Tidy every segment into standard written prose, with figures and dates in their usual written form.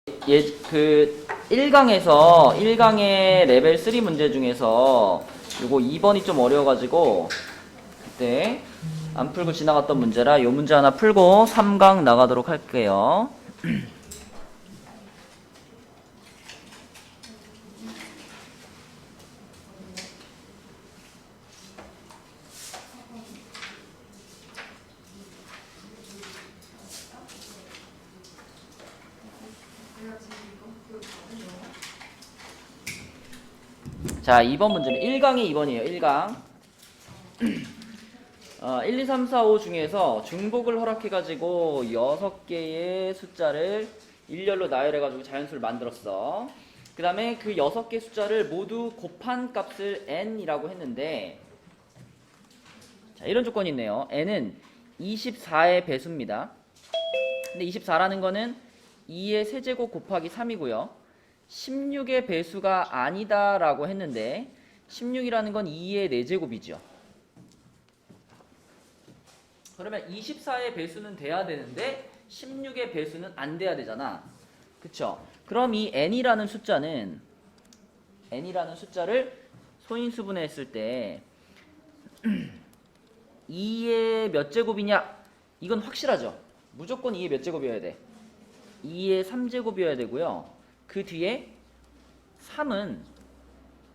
그 1강의 레벨 3 문제 중에서 요거 2번이 좀 어려워가지고 그때 안 풀고 지나갔던 문제라 요 문제 하나 풀고 3강 나가도록 할게요. 자, 2번 문제는 1강이 2번이에요. 1강. 1, 2, 3, 4, 5 중에서 중복을 허락해가지고 6개의 숫자를 일렬로 나열해가지고 자연수를 만들었어. 그 다음에 그 6개 숫자를 모두 곱한 값을 n이라고 했는데, 자, 이런 조건이 있네요. n은 24의 배수입니다. 근데 24라는 거는 2의 세제곱 곱하기 3이고요. 16의 배수가 아니다 라고 했는데 16이라는 건 2의 4제곱이죠. 그러면 24의 배수는 돼야 되는데 16의 배수는 안 돼야 되잖아. 그쵸? 그럼 이 n이라는 숫자를 소인수분해 했을 때 2의 몇 제곱이냐? 이건 확실하죠? 무조건 2의 몇 제곱이어야 돼? 2의 3제곱이어야 되고요. 그 뒤에 3은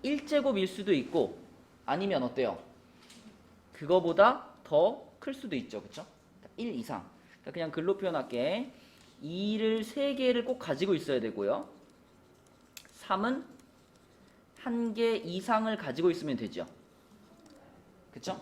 1제곱일 수도 있고 아니면 어때요? 그거보다 더 클 수도 있죠. 그쵸? 1 이상. 그러니까 그냥 글로 표현할게. 2를 3개를 꼭 가지고 있어야 되고요. 3은 1개 이상을 가지고 있으면 되죠. 그쵸?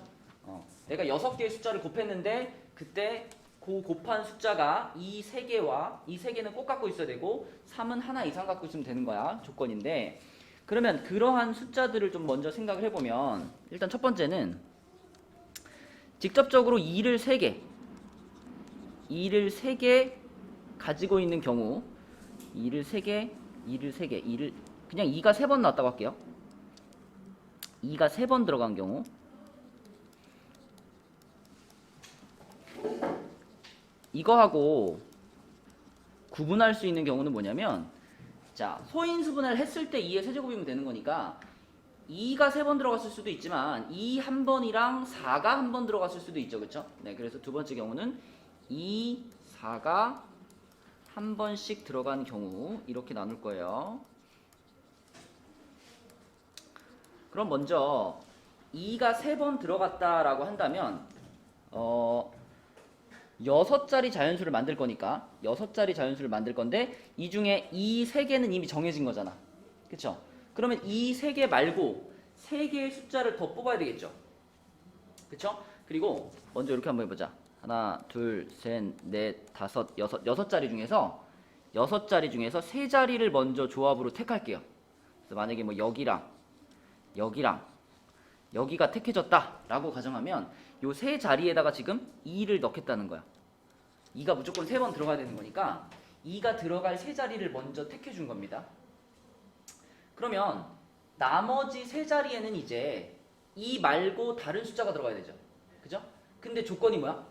내가 6개의 숫자를 곱했는데 그때 그 곱한 숫자가 이 3개는 꼭 갖고 있어야 되고 3은 하나 이상 갖고 있으면 되는 거야. 조건인데 그러면 그러한 숫자들을 좀 먼저 생각을 해보면 일단 첫 번째는 직접적으로 2를 3개 가지고 있는 경우 2를 그냥 2가 3번 나왔다고 할게요. 2가 3번 들어간 경우 이거하고 구분할 수 있는 경우는 뭐냐면, 자, 소인수분해를 했을 때 2의 세제곱이면 되는 거니까 2가 3번 들어갔을 수도 있지만 2 한 번이랑 4가 한 번 들어갔을 수도 있죠. 그쵸? 네, 그래서 두 번째 경우는 2, 4가 한 번씩 들어간 경우 이렇게 나눌 거예요. 그럼 먼저 2가 3번 들어갔다라고 한다면 6자리 자연수를 만들 거니까 6자리 자연수를 만들 건데 이 중에 이 3개는 이미 정해진 거잖아. 그쵸? 그러면 이 3개 말고 3개의 숫자를 더 뽑아야 되겠죠. 그쵸? 그리고 먼저 이렇게 한번 해보자. 하나, 둘, 셋, 넷, 다섯, 여섯 자리 중에서 3자리를 먼저 조합으로 택할게요. 그래서 만약에 뭐 여기랑 여기가 택해졌다 라고 가정하면 요 세 자리에다가 지금 2를 넣겠다는 거야. 2가 무조건 3번 들어가야 되는 거니까 2가 들어갈 세 자리를 먼저 택해 준 겁니다. 그러면 나머지 세 자리에는 이제 2 말고 다른 숫자가 들어가야 되죠. 그죠? 근데 조건이 뭐야?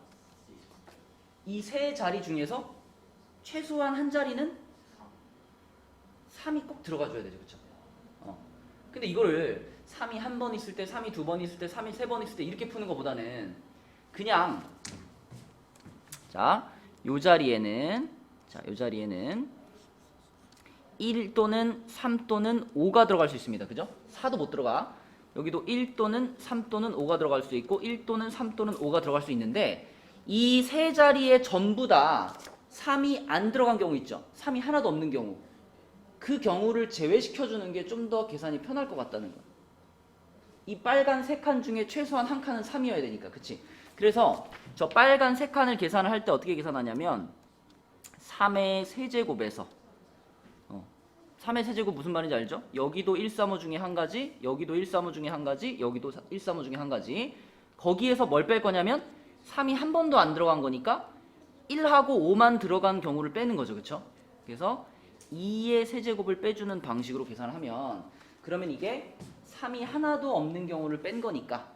이 세 자리 중에서 최소한 한 자리는 3이 꼭 들어가 줘야 되죠. 그쵸? 근데 이거를 3이 한 번 있을 때, 3이 두 번 있을 때, 3이 세 번 있을 때 이렇게 푸는 것보다는 그냥 요 자리에는 1 또는 3 또는 5가 들어갈 수 있습니다. 그죠? 4도 못 들어가. 여기도 1 또는 3 또는 5가 들어갈 수 있고 1 또는 3 또는 5가 들어갈 수 있는데 이 세 자리에 전부 다 3이 안 들어간 경우 있죠. 3이 하나도 없는 경우. 그 경우를 제외시켜주는 게 좀 더 계산이 편할 것 같다는 거야. 이 빨간 세 칸 중에 최소한 한 칸은 3이어야 되니까. 그치? 그래서 저 빨간 세 칸을 계산을 할 때 어떻게 계산하냐면 3의 세제곱에서 3의 세제곱 무슨 말인지 알죠? 여기도 1, 3, 5 중에 한 가지, 여기도 1, 3, 5 중에 한 가지, 여기도 1, 3, 5 중에 한 가지. 거기에서 뭘 뺄 거냐면 3이 한 번도 안 들어간 거니까 1하고 5만 들어간 경우를 빼는 거죠. 그쵸? 그래서 2의 세제곱을 빼주는 방식으로 계산을 하면 그러면 이게 3이 하나도 없는 경우를 뺀 거니까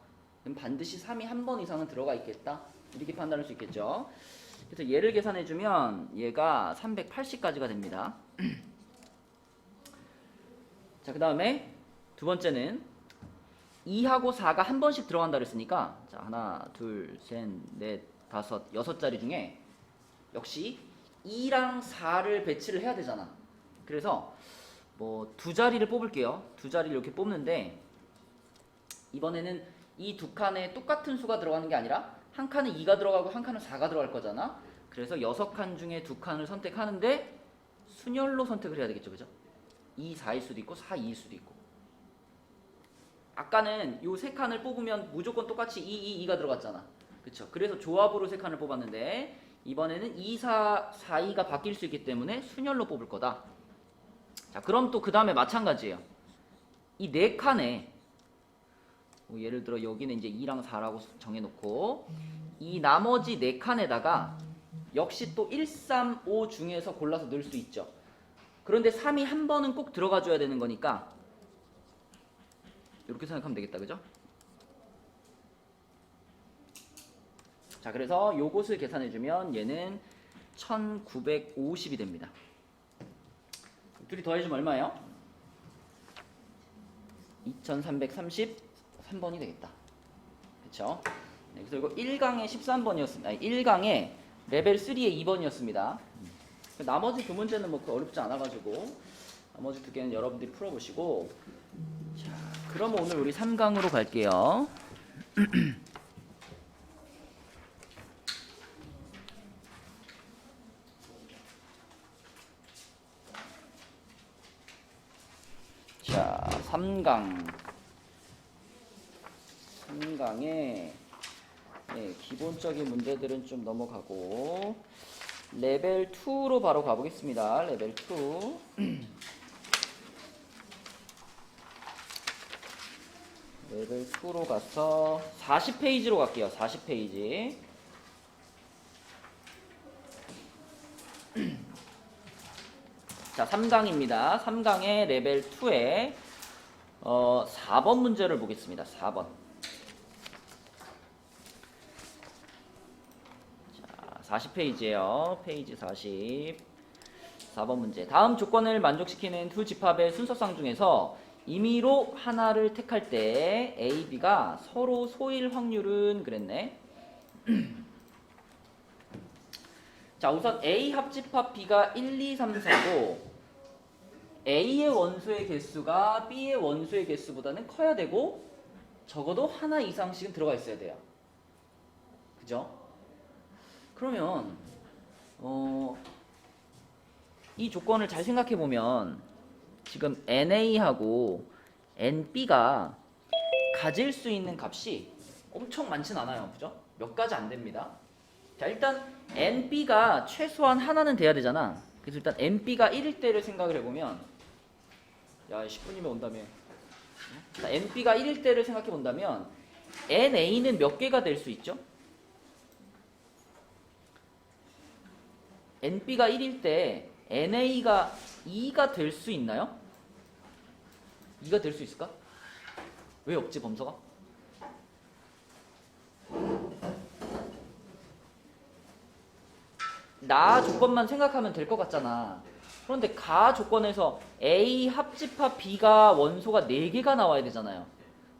그럼 반드시 3이 한 번 이상은 들어가 있겠다. 이렇게 판단할 수 있겠죠. 그래서 얘를 계산해주면 얘가 380까지가 됩니다. 자, 그 다음에 두 번째는 2하고 4가 한 번씩 들어간다 그랬으니까 자, 하나, 둘, 셋, 넷, 다섯, 여섯 자리 중에 역시 2랑 4를 배치를 해야 되잖아. 그래서 뭐 두 자리를 뽑을게요. 두 자리를 이렇게 뽑는데 이번에는 이 두 칸에 똑같은 수가 들어가는 게 아니라 한 칸은 2가 들어가고 한 칸은 4가 들어갈 거잖아. 그래서 6칸 중에 두 칸을 선택하는데 순열로 선택을 해야 되겠죠. 그죠? 2, 4일 수도 있고 4, 2일 수도 있고. 아까는 요 세 칸을 뽑으면 무조건 똑같이 2, 2, 2가 들어갔잖아. 그쵸? 그래서 조합으로 세 칸을 뽑았는데 이번에는 2, 4, 4, 2가 바뀔 수 있기 때문에 순열로 뽑을 거다. 자, 그럼 또 그 다음에 마찬가지예요. 이 네 칸에 뭐 예를 들어 여기는 이제 2랑 4라고 정해놓고 이 나머지 네 칸에다가 역시 또 1, 3, 5 중에서 골라서 넣을 수 있죠. 그런데 3이 한 번은 꼭 들어가 줘야 되는 거니까 이렇게 생각하면 되겠다. 그죠? 자, 그래서 요것을 계산해주면 얘는 1950이 됩니다. 둘이 더해주면 얼마예요? 2333번이 되겠다. 그쵸? 네, 그래서 이거 1강의 13번이었습니다. 아니, 1강의 레벨 3의 2번이었습니다. 나머지 두 문제는 뭐 어렵지 않아가지고 나머지 두 개는 여러분들이 풀어보시고 자, 그럼 오늘 우리 3강으로 갈게요. 자, 3강의 네, 기본적인 문제들은 좀 넘어가고 레벨 2로 바로 가보겠습니다. 레벨 2. 레벨 2로 가서 40페이지로 갈게요. 40페이지. 자, 3강입니다. 3강의 레벨 2에 4번 문제를 보겠습니다. 4번. 자, 40페이지에요. 페이지 40. 4번 문제. 다음 조건을 만족시키는 두 집합의 순서상 중에서 임의로 하나를 택할 때 A, B가 서로 소일 확률은 그랬네. 자, 우선 A 합집합 B가 1, 2, 3, 4고 A의 원소의 개수가 B의 원소의 개수보다는 커야 되고 적어도 하나 이상씩은 들어가 있어야 돼요. 그죠? 그러면 이 조건을 잘 생각해 보면 지금 NA하고 NB가 가질 수 있는 값이 엄청 많진 않아요. 그죠? 몇 가지 안 됩니다. 자, 일단 NB가 최소한 하나는 돼야 되잖아. 그래서 일단 NB가 1일 때를 생각을 해보면 야, 10분이면 온다며. 자, NB가 1일 때를 생각해 본다면 NA는 몇 개가 될 수 있죠? NB가 1일 때 NA가 2가 될 수 있나요? 2가 될 수 있을까? 왜 없지, 범서가? 나 조건만 생각하면 될 것 같잖아. 그런데 가 조건에서 A 합집합 B가 원소가 4개가 나와야 되잖아요.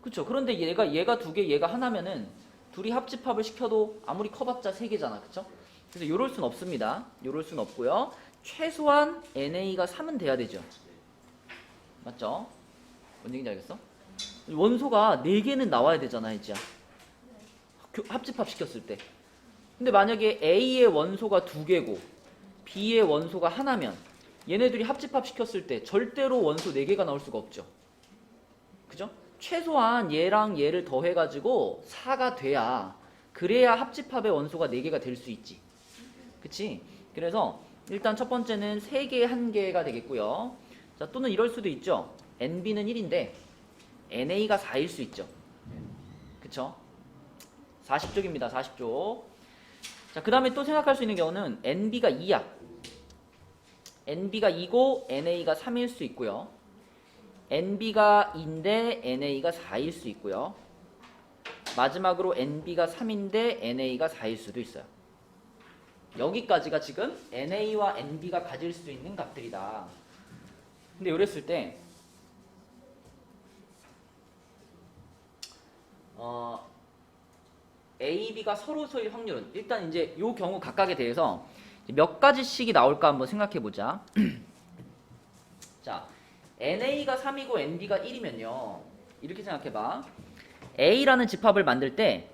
그쵸? 그런데 얘가 2개, 얘가 하나면은 둘이 합집합을 시켜도 아무리 커봤자 3개잖아. 그쵸? 그래서 요럴 순 없습니다. 요럴 순 없고요. 최소한 NA가 3은 돼야 되죠. 맞죠? 뭔 얘기인지 알겠어? 원소가 4개는 나와야 되잖아, 이제. 합집합 시켰을 때. 근데 만약에 A의 원소가 2개고 B의 원소가 하나면 얘네들이 합집합 시켰을 때 절대로 원소 4개가 나올 수가 없죠. 그죠? 최소한 얘랑 얘를 더해가지고 4가 돼야 그래야 합집합의 원소가 4개가 될 수 있지. 그치? 그래서 일단 첫 번째는 3개, 1개가 되겠고요. 자, 또는 이럴 수도 있죠. NB는 1인데 NA가 4일 수 있죠. 그쵸? 40쪽입니다. 40쪽. 자, 그 다음에 또 생각할 수 있는 경우는 NB가 2야. NB가 2고 NA가 3일 수 있고요. NB가 2인데 NA가 4일 수 있고요. 마지막으로 NB가 3인데 NA가 4일 수도 있어요. 여기까지가 지금 NA와 NB가 가질 수 있는 값들이다. 근데 이랬을 때 A, B가 서로 소일 확률은 일단 이제 이 경우 각각에 대해서 몇 가지씩이 나올까 한번 생각해 보자. 자, NA가 3이고 NB가 1이면요. 이렇게 생각해 봐. A라는 집합을 만들 때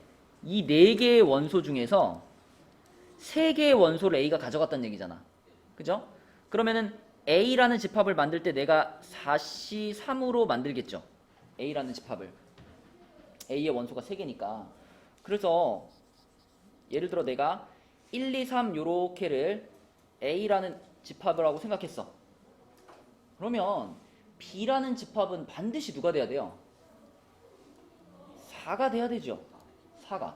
이 4개의 원소 중에서 3개의 원소를 A가 가져갔다는 얘기잖아. 그죠? 그러면은 A라는 집합을 만들 때 내가 4C3으로 만들겠죠. A라는 집합을. A의 원소가 3개니까. 그래서 예를 들어 내가 1, 2, 3 요렇게를 A라는 집합을 하고 생각했어. 그러면 B라는 집합은 반드시 누가 돼야 돼요? 4가 돼야 되죠. 4가.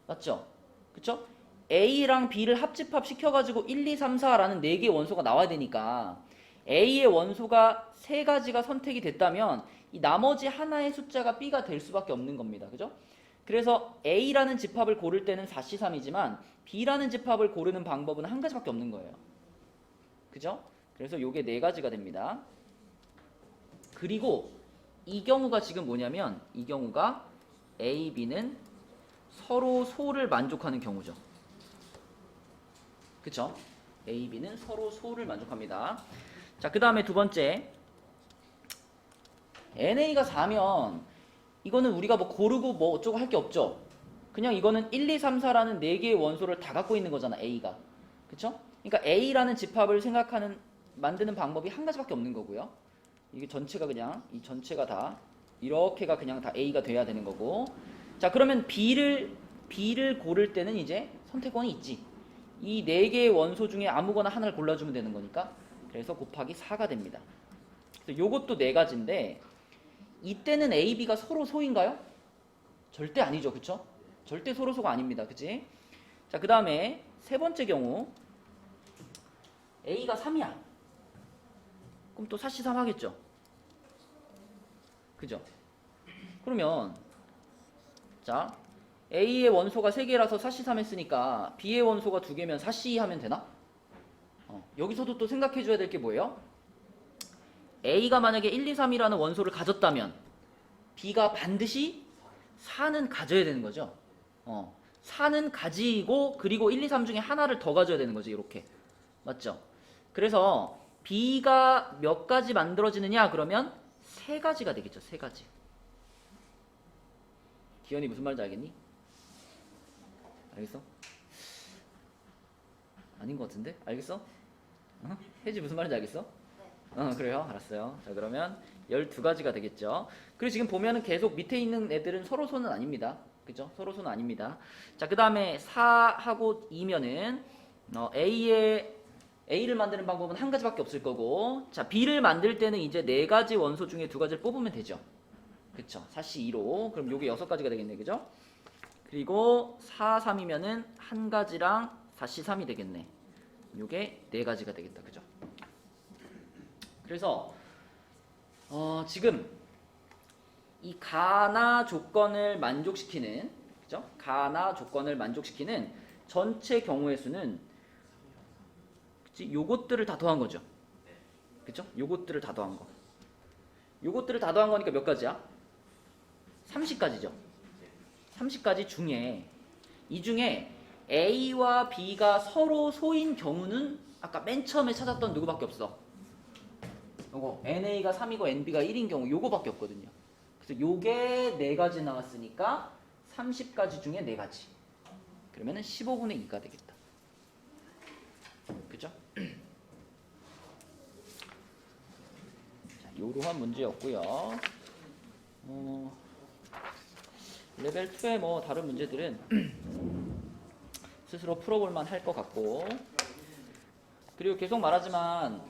맞죠? 그쵸? A랑 B를 합집합 시켜가지고 1, 2, 3, 4라는 4개의 원소가 나와야 되니까 A의 원소가 3가지가 선택이 됐다면 이 나머지 하나의 숫자가 B가 될 수밖에 없는 겁니다. 그죠? 그래서 A라는 집합을 고를 때는 4C3이지만 B라는 집합을 고르는 방법은 한 가지밖에 없는 거예요. 그죠? 그래서 요게 4가지가 됩니다. 그리고 이 경우가 지금 뭐냐면 이 경우가 A, B는 서로 소를 만족하는 경우죠. 그쵸? A, B는 서로 소를 만족합니다. 자, 그 다음에 두 번째 NA가 4면 이거는 우리가 뭐 고르고 뭐 어쩌고 할 게 없죠. 그냥 이거는 1, 2, 3, 4라는 4개의 원소를 다 갖고 있는 거잖아. A가. 그쵸? 그러니까 A라는 집합을 만드는 방법이 한 가지밖에 없는 거고요. 이게 전체가 그냥 이 전체가 다 이렇게가 그냥 다 A가 돼야 되는 거고. 자, 그러면 B를 고를 때는 이제 선택권이 있지. 이 4개의 원소 중에 아무거나 하나를 골라주면 되는 거니까. 그래서 곱하기 4가 됩니다. 그래서 요것도 4가지인데 이때는 A, B가 서로 소인가요? 절대 아니죠. 그쵸? 절대 서로 소가 아닙니다. 그치? 자, 그 다음에 세 번째 경우 A가 3이야. 그럼 또 4C3 하겠죠? 그죠? 그러면 자, A의 원소가 3개라서 4C3 했으니까 B의 원소가 2개면 4C2 하면 되나? 여기서도 또 생각해 줘야 될 게 뭐예요? A가 만약에 1, 2, 3이라는 원소를 가졌다면 B가 반드시 4는 가져야 되는 거죠. 4는 가지고 그리고 1, 2, 3 중에 하나를 더 가져야 되는 거죠. 이렇게. 맞죠? 그래서 B가 몇 가지 만들어지느냐 그러면 3가지가 되겠죠. 3가지. 기현이 무슨 말인지 알겠니? 알겠어? 아닌 것 같은데? 알겠어? 혜지 무슨 말인지 알겠어? 그래요? 알았어요. 자, 그러면 12가지가 되겠죠. 그리고 지금 보면은 계속 밑에 있는 애들은 서로소는 아닙니다. 그죠? 서로소는 아닙니다. 자, 그 다음에 4하고 2면은 A를 만드는 방법은 한 가지밖에 없을 거고, 자, B를 만들 때는 이제 4가지 원소 중에 2가지를 뽑으면 되죠. 그쵸? 4C2로. 그럼 요게 6가지가 되겠네. 그죠? 그리고 4, 3이면은 1가지랑 4C3이 되겠네. 요게 4가지가 되겠다. 그죠? 그래서 지금 이 가나 조건을 만족시키는, 그죠? 가나 조건을 만족시키는 전체 경우의 수는, 그치? 요것들을 다 더한 거죠. 그죠? 요것들을 다 더한 거. 요것들을 다 더한 거니까 몇 가지야? 30가지죠. 30가지 중에 이 중에 A와 B가 서로 소인 경우는 아까 맨 처음에 찾았던 누구밖에 없어. 요거 NA가 3이고 NB가 1인 경우 요거밖에 없거든요. 그래서 요게 4가지 나왔으니까 30가지 중에 4가지. 그러면은 15분의 2가 되겠다. 그죠? 자, 요러한 문제였고요. 레벨 2의 뭐 다른 문제들은 스스로 풀어볼만 할 것 같고, 그리고 계속 말하지만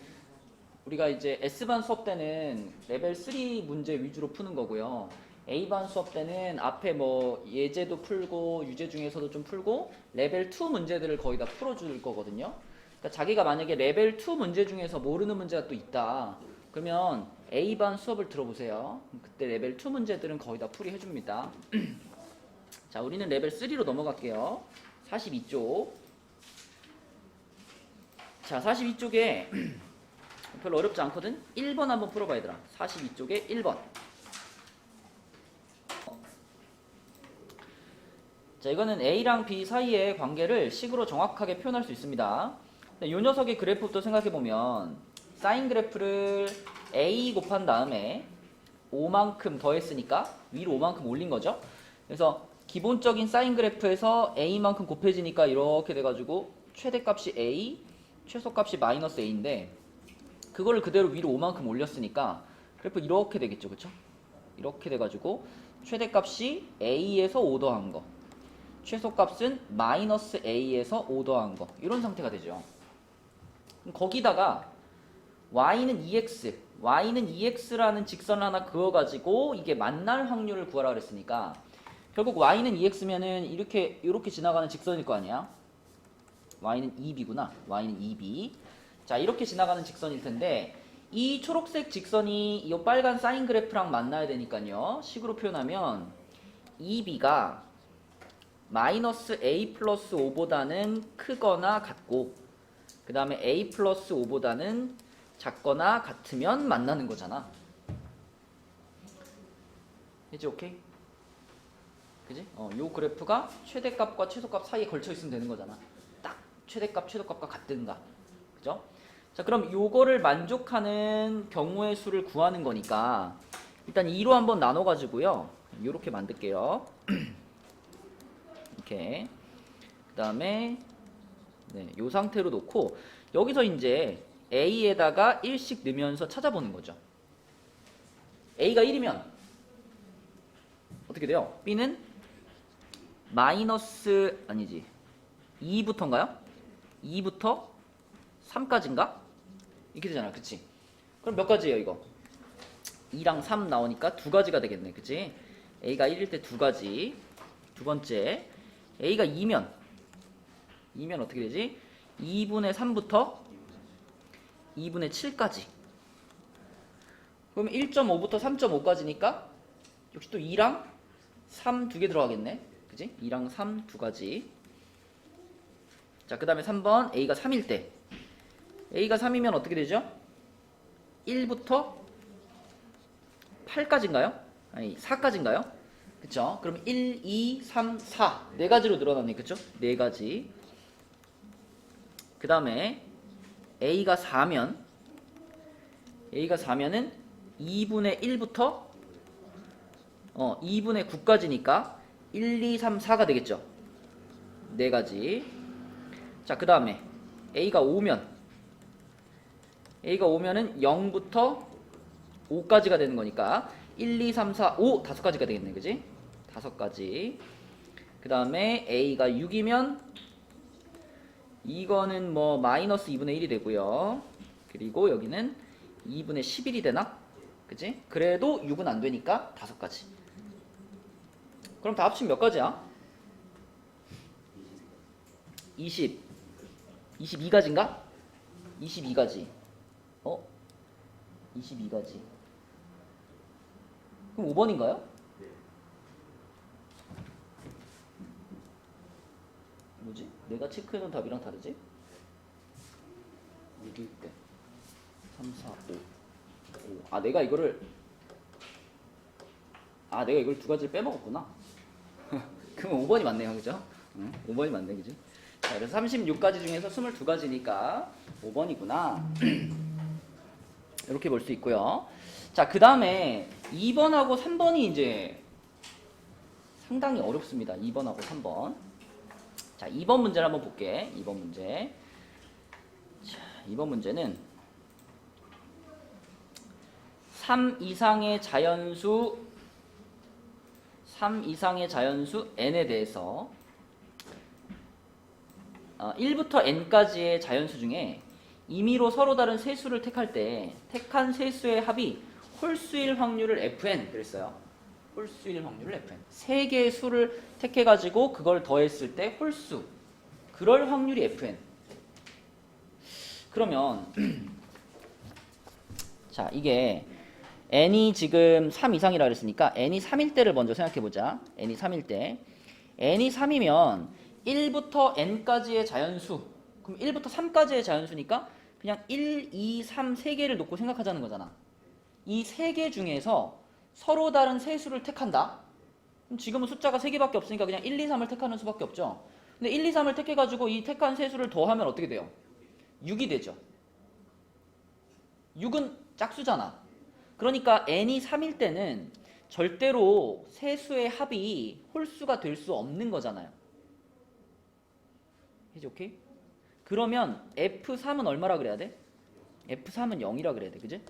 우리가 이제 S반 수업 때는 레벨 3 문제 위주로 푸는 거고요. A반 수업 때는 앞에 뭐 예제도 풀고 유제 중에서도 좀 풀고 레벨 2 문제들을 거의 다 풀어줄 거거든요. 그러니까 자기가 만약에 레벨 2 문제 중에서 모르는 문제가 또 있다. 그러면 A반 수업을 들어보세요. 그때 레벨 2 문제들은 거의 다 풀이 해줍니다. 자, 우리는 레벨 3로 넘어갈게요. 42쪽. 자, 42쪽에 별로 어렵지 않거든? 1번 한번 풀어봐 얘들아. 42쪽에 1번. 자, 이거는 A랑 B 사이의 관계를 식으로 정확하게 표현할 수 있습니다. 이 녀석의 그래프부터 생각해보면 사인 그래프를 A 곱한 다음에 5만큼 더했으니까 위로 5만큼 올린 거죠. 그래서 기본적인 사인 그래프에서 A만큼 곱해지니까 이렇게 돼가지고 최대값이 A, 최소값이 마이너스 A인데 그거를 그대로 위로 5만큼 올렸으니까 그래프 이렇게 되겠죠. 그쵸? 이렇게 돼가지고 최대값이 A에서 5 더한 거, 최소값은 마이너스 A에서 5 더한 거, 이런 상태가 되죠. 거기다가 y는 2x라는 직선을 하나 그어가지고 이게 만날 확률을 구하라 그랬으니까 결국 y는 2x면은 이렇게 지나가는 직선일 거 아니야. y는 2b구나. y는 2b. 자, 이렇게 지나가는 직선일 텐데 이 초록색 직선이 이 빨간 사인 그래프랑 만나야 되니까요. 식으로 표현하면 2b가 마이너스 a 플러스 5보다는 크거나 같고 그 다음에 a 플러스 5보다는 작거나 같으면 만나는 거잖아. 그지? 오케이? 그지? 요 그래프가 최대값과 최소값 사이에 걸쳐 있으면 되는 거잖아. 딱 최대값, 최소값과 같든가. 그죠? 자, 그럼 요거를 만족하는 경우의 수를 구하는 거니까 일단 2로 한번 나눠 가지고요. 요렇게 만들게요. 이렇게. 그다음에 요 상태로 놓고 여기서 이제 A에다가 1씩 넣으면서 찾아보는 거죠. A가 1이면 어떻게 돼요? B는 마이너스 아니지 2부터인가요? 2부터 3까지인가? 이렇게 되잖아. 그치? 그럼 몇 가지예요 이거? 2랑 3 나오니까 두 가지가 되겠네. 그치? A가 1일 때 두 가지. 두 번째 A가 2면 어떻게 되지? 2분의 3부터 2분의 7까지. 그러면 1.5부터 3.5까지니까 역시 또 2랑 3 두 개 들어가겠네. 그지? 2랑 3 두 가지. 자, 그 다음에 3번 A가 3일 때 A가 3이면 어떻게 되죠? 1부터 8까지인가요? 아니 4까지인가요? 그쵸? 그럼 1, 2, 3, 4 네 가지로 늘어났네. 그쵸? 네 가지. 그 다음에 A가 4면은 2분의 1부터 2분의 9까지니까 1, 2, 3, 4가 되겠죠. 네 가지. 자, 그 다음에 A가 5면은 0부터 5까지가 되는 거니까 1, 2, 3, 4, 5 다섯 가지가 되겠네. 그지? 다섯 가지. 그 다음에 A가 6이면 이거는 뭐 마이너스 2분의 1이 되고요. 그리고 여기는 2분의 11이 되나? 그치? 그래도 6은 안 되니까 다섯 가지. 그럼 다 합치면 몇 가지야? 22가지인가? 22가지. 22가지. 그럼 5번인가요? 뭐지? 내가 체크해놓은 답이랑 다르지? 6일 때 3, 4, 5. 내가 이걸 두 가지를 빼먹었구나. 그럼 5번이 맞네요. 그죠? 5번이 맞네. 그죠? 자, 그래서 36가지 중에서 22가지니까 5번이구나. 이렇게 볼 수 있고요. 자, 그 다음에 2번하고 3번이 이제 상당히 어렵습니다. 2번하고 3번. 자, 2번 문제를 한번 볼게. 2번 문제. 자, 2번 문제는 3 이상의 자연수 n에 대해서 1부터 n까지의 자연수 중에 임의로 서로 다른 세 수를 택할 때 택한 세 수의 합이 홀수일 확률을 fn 그랬어요. 홀수일 확률을 fn. 세 개의 수를 택해가지고 그걸 더했을 때 홀수. 그럴 확률이 fn. 그러면 자, 이게 n이 지금 3 이상이라 그랬으니까 n이 3일 때를 먼저 생각해보자. n이 3일 때. n이 3이면 1부터 n까지의 자연수 그럼 1부터 3까지의 자연수니까 그냥 1, 2, 3 세 개를 놓고 생각하자는 거잖아. 이 세 개 중에서 서로 다른 세 수를 택한다. 그럼 지금은 숫자가 3개밖에 없으니까 그냥 1, 2, 3을 택하는 수밖에 없죠. 근데 1, 2, 3을 택해가지고 이 택한 세 수를 더하면 어떻게 돼요? 6이 되죠. 6은 짝수잖아. 그러니까 n이 3일 때는 절대로 세 수의 합이 홀수가 될 수 없는 거잖아요. 이제 오케이? 그러면 F3은 얼마라 그래야 돼? F3은 0이라 그래야 돼. 그지?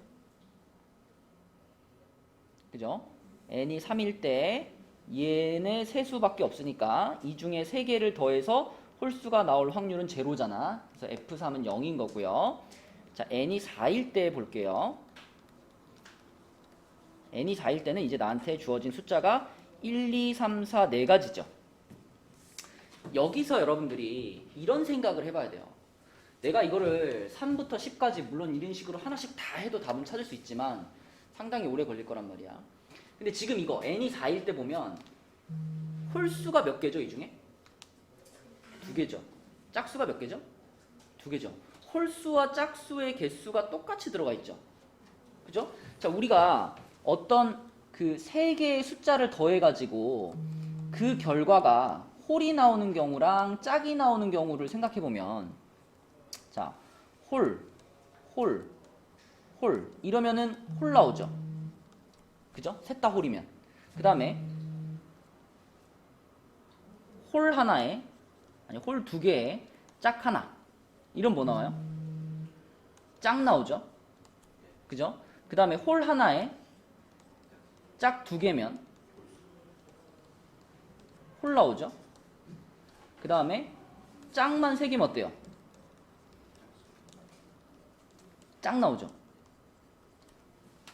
그죠? n이 3일 때 얘네 세 수밖에 없으니까 이 중에 세 개를 더해서 홀수가 나올 확률은 제로잖아. 그래서 F3은 0인 거고요. 자, n이 4일 때 볼게요. n이 4일 때는 이제 나한테 주어진 숫자가 1, 2, 3, 4, 4가지죠. 여기서 여러분들이 이런 생각을 해봐야 돼요. 내가 이거를 3부터 10까지 물론 이런 식으로 하나씩 다 해도 답은 찾을 수 있지만 상당히 오래 걸릴 거란 말이야. 근데 지금 이거 n이 4일 때 보면 홀수가 몇 개죠? 이 중에? 2개죠. 짝수가 몇 개죠? 2개죠. 홀수와 짝수의 개수가 똑같이 들어가 있죠. 그죠? 자, 우리가 어떤 그 3개의 숫자를 더해가지고 그 결과가 홀이 나오는 경우랑 짝이 나오는 경우를 생각해보면, 자, 홀 이러면은 홀 나오죠. 그죠? 셋 다 홀이면. 그 다음에 홀 하나에, 아니 홀 2개에 짝 하나, 이런 뭐 나와요? 짝 나오죠. 그죠? 그 다음에 홀 하나에 짝 2개면 홀 나오죠. 그 다음에 짝만 3개면 어때요? 짝 나오죠.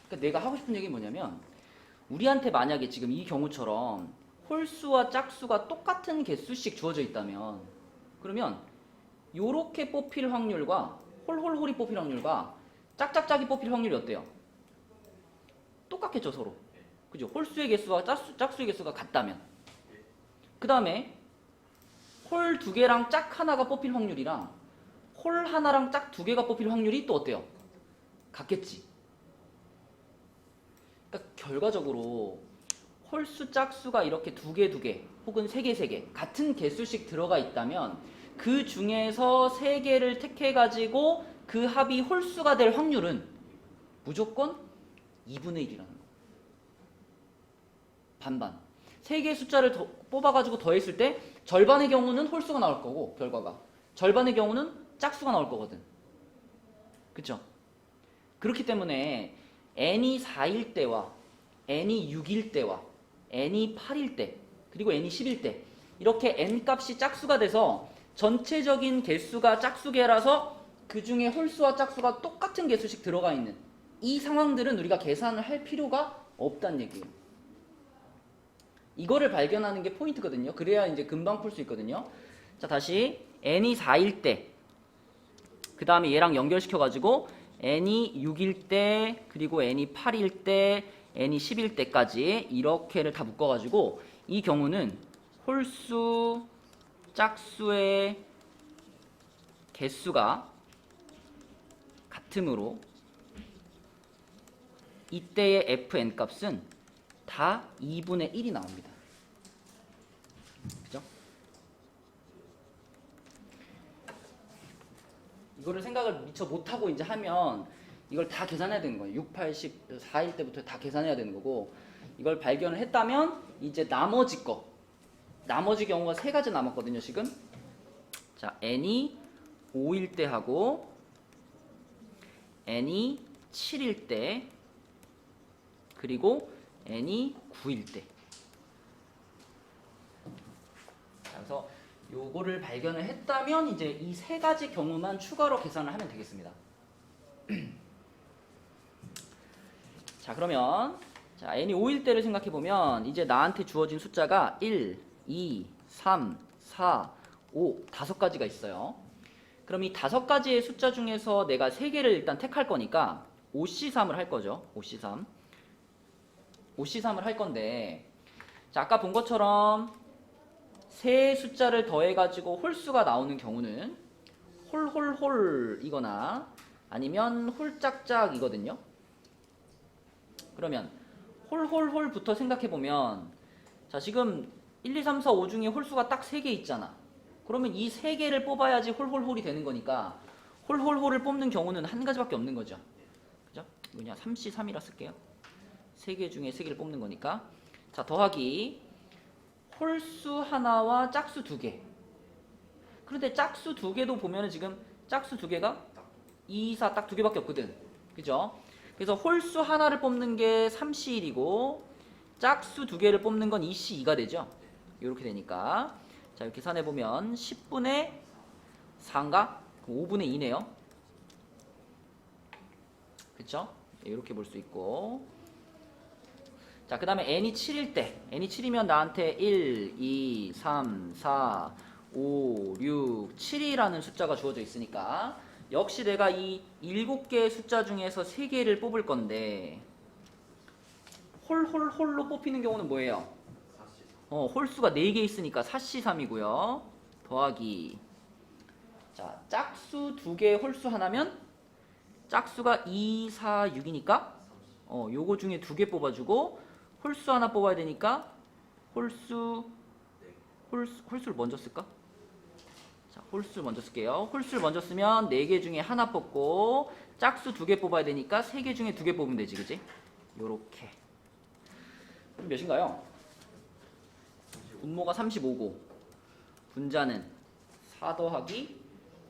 그러니까 내가 하고 싶은 얘기는 뭐냐면, 우리한테 만약에 지금 이 경우처럼 홀수와 짝수가 똑같은 개수씩 주어져 있다면, 그러면 요렇게 뽑힐 확률과 홀이 뽑힐 확률과 짝짝짝이 뽑힐 확률이 어때요? 똑같겠죠, 서로. 그죠? 홀수의 개수와 짝수의 개수가 같다면. 그 다음에 홀 2개랑 짝 하나가 뽑힐 확률이랑 홀 하나랑 짝 2개가 뽑힐 확률이 또 어때요? 같겠지. 그러니까 결과적으로 홀수, 짝수가 이렇게 2개 혹은 3개 같은 개수씩 들어가 있다면 그 중에서 3개를 택해가지고 그 합이 홀수가 될 확률은 무조건 2분의 1이라는 거. 반반. 3개의 숫자를 뽑아가지고 더했을 때 절반의 경우는 홀수가 나올 거고, 결과가 절반의 경우는 짝수가 나올 거거든. 그쵸? 그렇기 때문에 n이 4일 때와 n이 6일 때와 n이 8일 때 그리고 n이 10일 때 이렇게 n 값이 짝수가 돼서 전체적인 개수가 짝수개라서 그 중에 홀수와 짝수가 똑같은 개수씩 들어가 있는 이 상황들은 우리가 계산을 할 필요가 없다는 얘기예요. 이거를 발견하는 게 포인트거든요. 그래야 이제 금방 풀 수 있거든요. 자, 다시 n이 4일 때, 그 다음에 얘랑 연결시켜가지고 n이 6일 때, 그리고 n이 8일 때, n이 10일 때까지 이렇게를 다 묶어가지고 이 경우는 홀수, 짝수의 개수가 같으므로 이때의 fn 값은 다 2분의 1이 나옵니다. 그죠? 이거를 생각을 미처 못하고 이제 하면 이걸 다 계산해야 되는 거예요. 6, 8, 10, 4일 때부터 다 계산해야 되는 거고, 이걸 발견을 했다면 이제 나머지 경우가 3가지 남았거든요, 지금. 자, n이 5일 때 하고 n이 7일 때 그리고 n이 9일 때. 그래서 요거를 발견을 했다면 이제 이 3가지 경우만 추가로 계산을 하면 되겠습니다. 자, 그러면 자, n이 5일 때를 생각해 보면 이제 나한테 주어진 숫자가 1, 2, 3, 4, 5 5가지가 있어요. 그럼 이 5가지의 숫자 중에서 내가 3개를 일단 택할 거니까 5C3을 할 거죠. 5C3을 할 건데, 자, 아까 본 것처럼 세 숫자를 더해가지고 홀수가 나오는 경우는 홀홀홀이거나 아니면 홀짝짝이거든요. 그러면 홀홀홀부터 생각해보면 자 지금 1, 2, 3, 4, 5 중에 홀수가 딱 3개 있잖아. 그러면 이 3개를 뽑아야지 홀홀홀이 되는 거니까 홀홀홀을 뽑는 경우는 한 가지밖에 없는 거죠. 그죠? 그냥 3C3이라 쓸게요. 3개 중에 3개를 뽑는 거니까. 자 더하기 홀수 하나와 짝수 2개. 그런데 짝수 2개도 보면은 지금 짝수 2개가 2, 4 딱 2개밖에 없거든. 그죠? 그래서 홀수 하나를 뽑는 게 3C1이고 짝수 2개를 뽑는 건 2C2가 되죠. 이렇게 되니까 자 이렇게 계산해보면 10분의 4인가? 5분의 2네요. 그쵸? 이렇게 볼 수 있고 자 그 다음에 n이 7일 때 n이 7이면 나한테 1, 2, 3, 4, 5, 6, 7이라는 숫자가 주어져 있으니까 역시 내가 이 7개의 숫자 중에서 3개를 뽑을 건데 홀로 뽑히는 경우는 뭐예요? 홀수가 4개 있으니까 4C3이고요. 더하기 자 짝수 2개의 홀수 하나면 짝수가 2, 4, 6이니까 요거 중에 2개 뽑아주고 홀수 하나 뽑아야 되니까 홀수를 먼저 쓸까? 자 홀수를 먼저 쓸게요. 홀수를 먼저 쓰면 4개 중에 하나 뽑고 짝수 2개 뽑아야 되니까 3개 중에 2개 뽑으면 되지 그지? 요렇게 그럼 몇인가요? 분모가 35고 분자는 4 더하기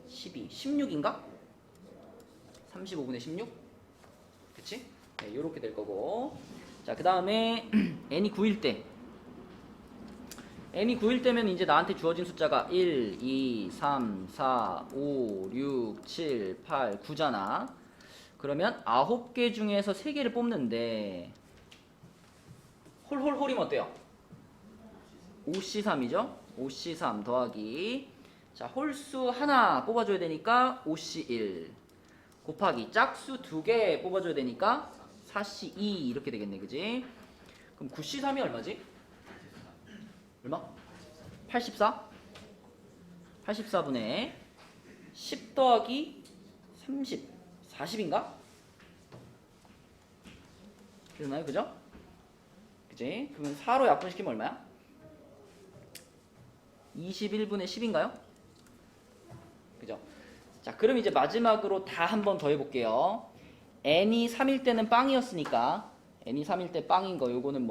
12 16인가? 35분의 16? 그치? 네, 요렇게 될 거고 자 그 다음에 n이 9일 때 n이 9일 때면 이제 나한테 주어진 숫자가 1, 2, 3, 4, 5, 6, 7, 8, 9잖아. 그러면 9개 중에서 3개를 뽑는데 홀이면 어때요? 5C3이죠? 5C3 더하기 자 홀수 하나 뽑아줘야 되니까 5C1 곱하기 짝수 2개 뽑아줘야 되니까 4C2 이렇게 되겠네 그지? 그럼 9C3이 얼마지? 얼마? 84? 84분의 10 더하기 30 40인가? 그러나요? 그죠? 그지? 그러면 4로 약분시키면 얼마야? 21분의 10인가요? 그죠? 자 그럼 이제 마지막으로 다 한 번 더 해볼게요. n이 3일 때는 빵이었으니까 n이 3일 때 빵인 거 요거는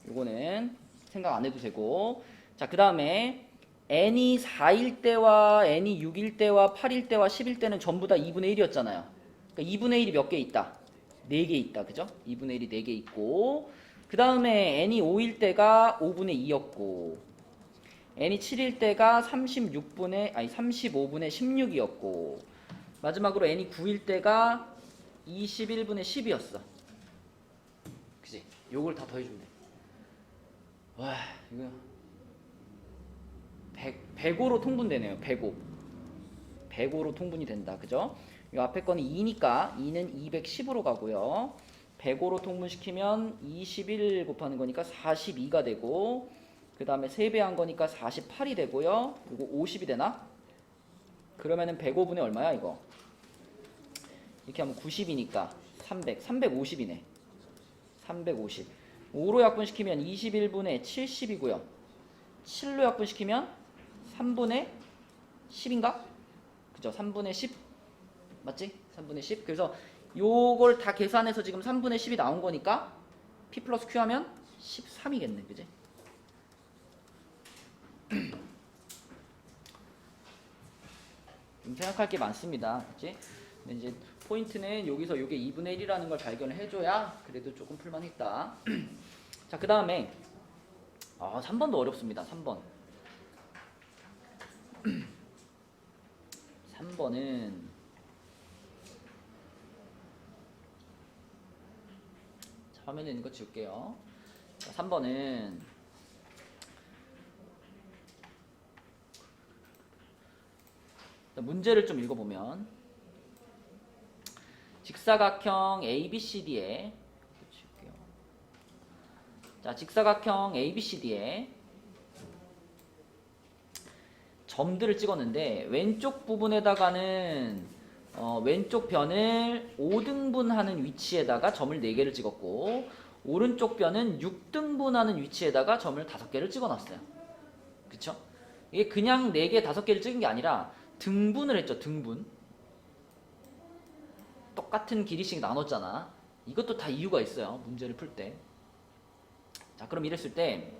요거는 생각 안 해도 되고 자 그 다음에 n이 4일 때와 n이 6일 때와 8일 때와 10일 때는 전부 다 2분의 1이었잖아요. 그러니까 2분의 1이 몇 개 있다? 4개 있다. 그죠? 2분의 1이 4개 있고 그 다음에 n이 5일 때가 5분의 2였고 n이 7일 때가 35분의 16이었고 마지막으로 n이 9일 때가 21분의 10이었어. 그지? 요걸 다 더해주면 돼. 와 이거 105로 통분되네요. 105로 통분이 된다. 그죠? 이 앞에 거는 2니까 2는 210으로 가고요. 105로 통분시키면 21 곱하는 거니까 42가 되고 그 다음에 3배 한 거니까 48이 되고요. 이거 50이 되나? 그러면은 105분의 얼마야 이거? 이렇게 하면 90이니까 350이네. 350. 5로 약분시키면 21분의 70이고요. 7로 약분시키면 3분의 10인가? 그죠? 3분의 10 맞지? 3분의 10. 그래서 요걸 다 계산해서 지금 3분의 10이 나온 거니까 P 플러스 Q 하면 13이겠네. 그지? 좀 생각할 게 많습니다. 그치? 근데 이제 포인트는 여기서 요게 2분의 1이라는 걸 발견을 해줘야 그래도 조금 풀만했다. 자, 그 다음에 3번도 어렵습니다. 3번. 3번은 화면에 있는 거 지울게요. 자, 3번은 문제를 좀 읽어보면 직사각형 ABCD에 자 직사각형 ABCD에 점들을 찍었는데 왼쪽 부분에다가는 왼쪽 변을 5등분하는 위치에다가 점을 4개를 찍었고 오른쪽 변은 6등분하는 위치에다가 점을 5개를 찍어놨어요. 그쵸? 이게 그냥 4개, 5개를 찍은 게 아니라 등분을 했죠. 등분. 똑같은 길이씩 나눴잖아. 이것도 다 이유가 있어요. 문제를 풀 때. 자, 그럼 이랬을 때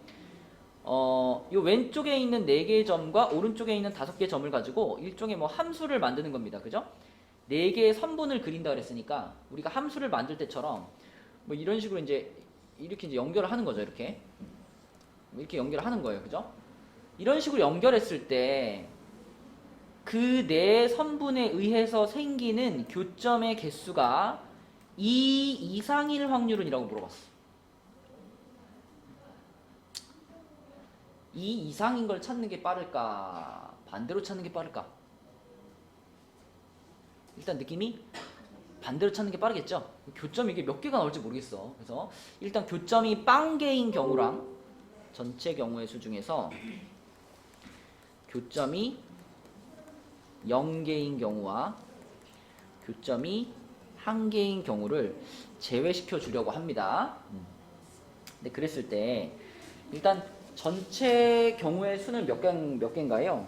요 왼쪽에 있는 4개의 점과 오른쪽에 있는 5개의 점을 가지고 일종의 뭐 함수를 만드는 겁니다. 그죠? 4개의 선분을 그린다 그랬으니까 우리가 함수를 만들 때처럼 뭐 이런 식으로 이렇게 연결을 하는 거죠. 이렇게 연결을 하는 거예요. 그죠? 이런 식으로 연결했을 때 그 4선분에 의해서 생기는 교점의 개수가 2 이상일 확률은 이라고 물어봤어. 2 이상인 걸 찾는 게 빠를까? 반대로 찾는 게 빠를까? 일단 느낌이 반대로 찾는 게 빠르겠죠? 교점이 이게 몇 개가 나올지 모르겠어. 그래서 일단 교점이 빵개인 경우랑 전체 경우의 수 중에서 교점이 0개인 경우와 교점이 1개인 경우를 제외시켜 주려고 합니다. 근데 그랬을 때 일단 전체 경우의 수는 몇 개인가요?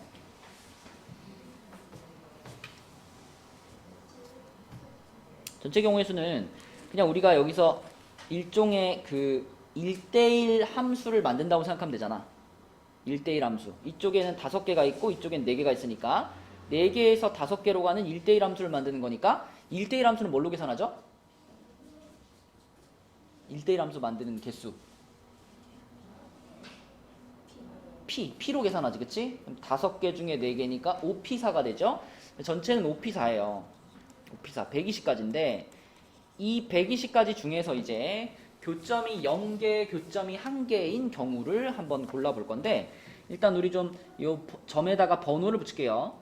전체 경우의 수는 그냥 우리가 여기서 일종의 그 1대1 함수를 만든다고 생각하면 되잖아. 1대1 함수. 이쪽에는 5개가 있고 이쪽엔 4개가 있으니까 4개에서 5개로 가는 1대1 함수를 만드는 거니까 1대1 함수는 뭘로 계산하죠? 1대1 함수 만드는 개수. P로 계산하지, 그치? 그럼 5개 중에 4개니까 5P4가 되죠? 전체는 5P4예요. 5P4, 120까지인데 이 120까지 중에서 이제 교점이 0개, 교점이 1개인 경우를 한번 골라볼 건데 일단 우리 좀 이 점에다가 번호를 붙일게요.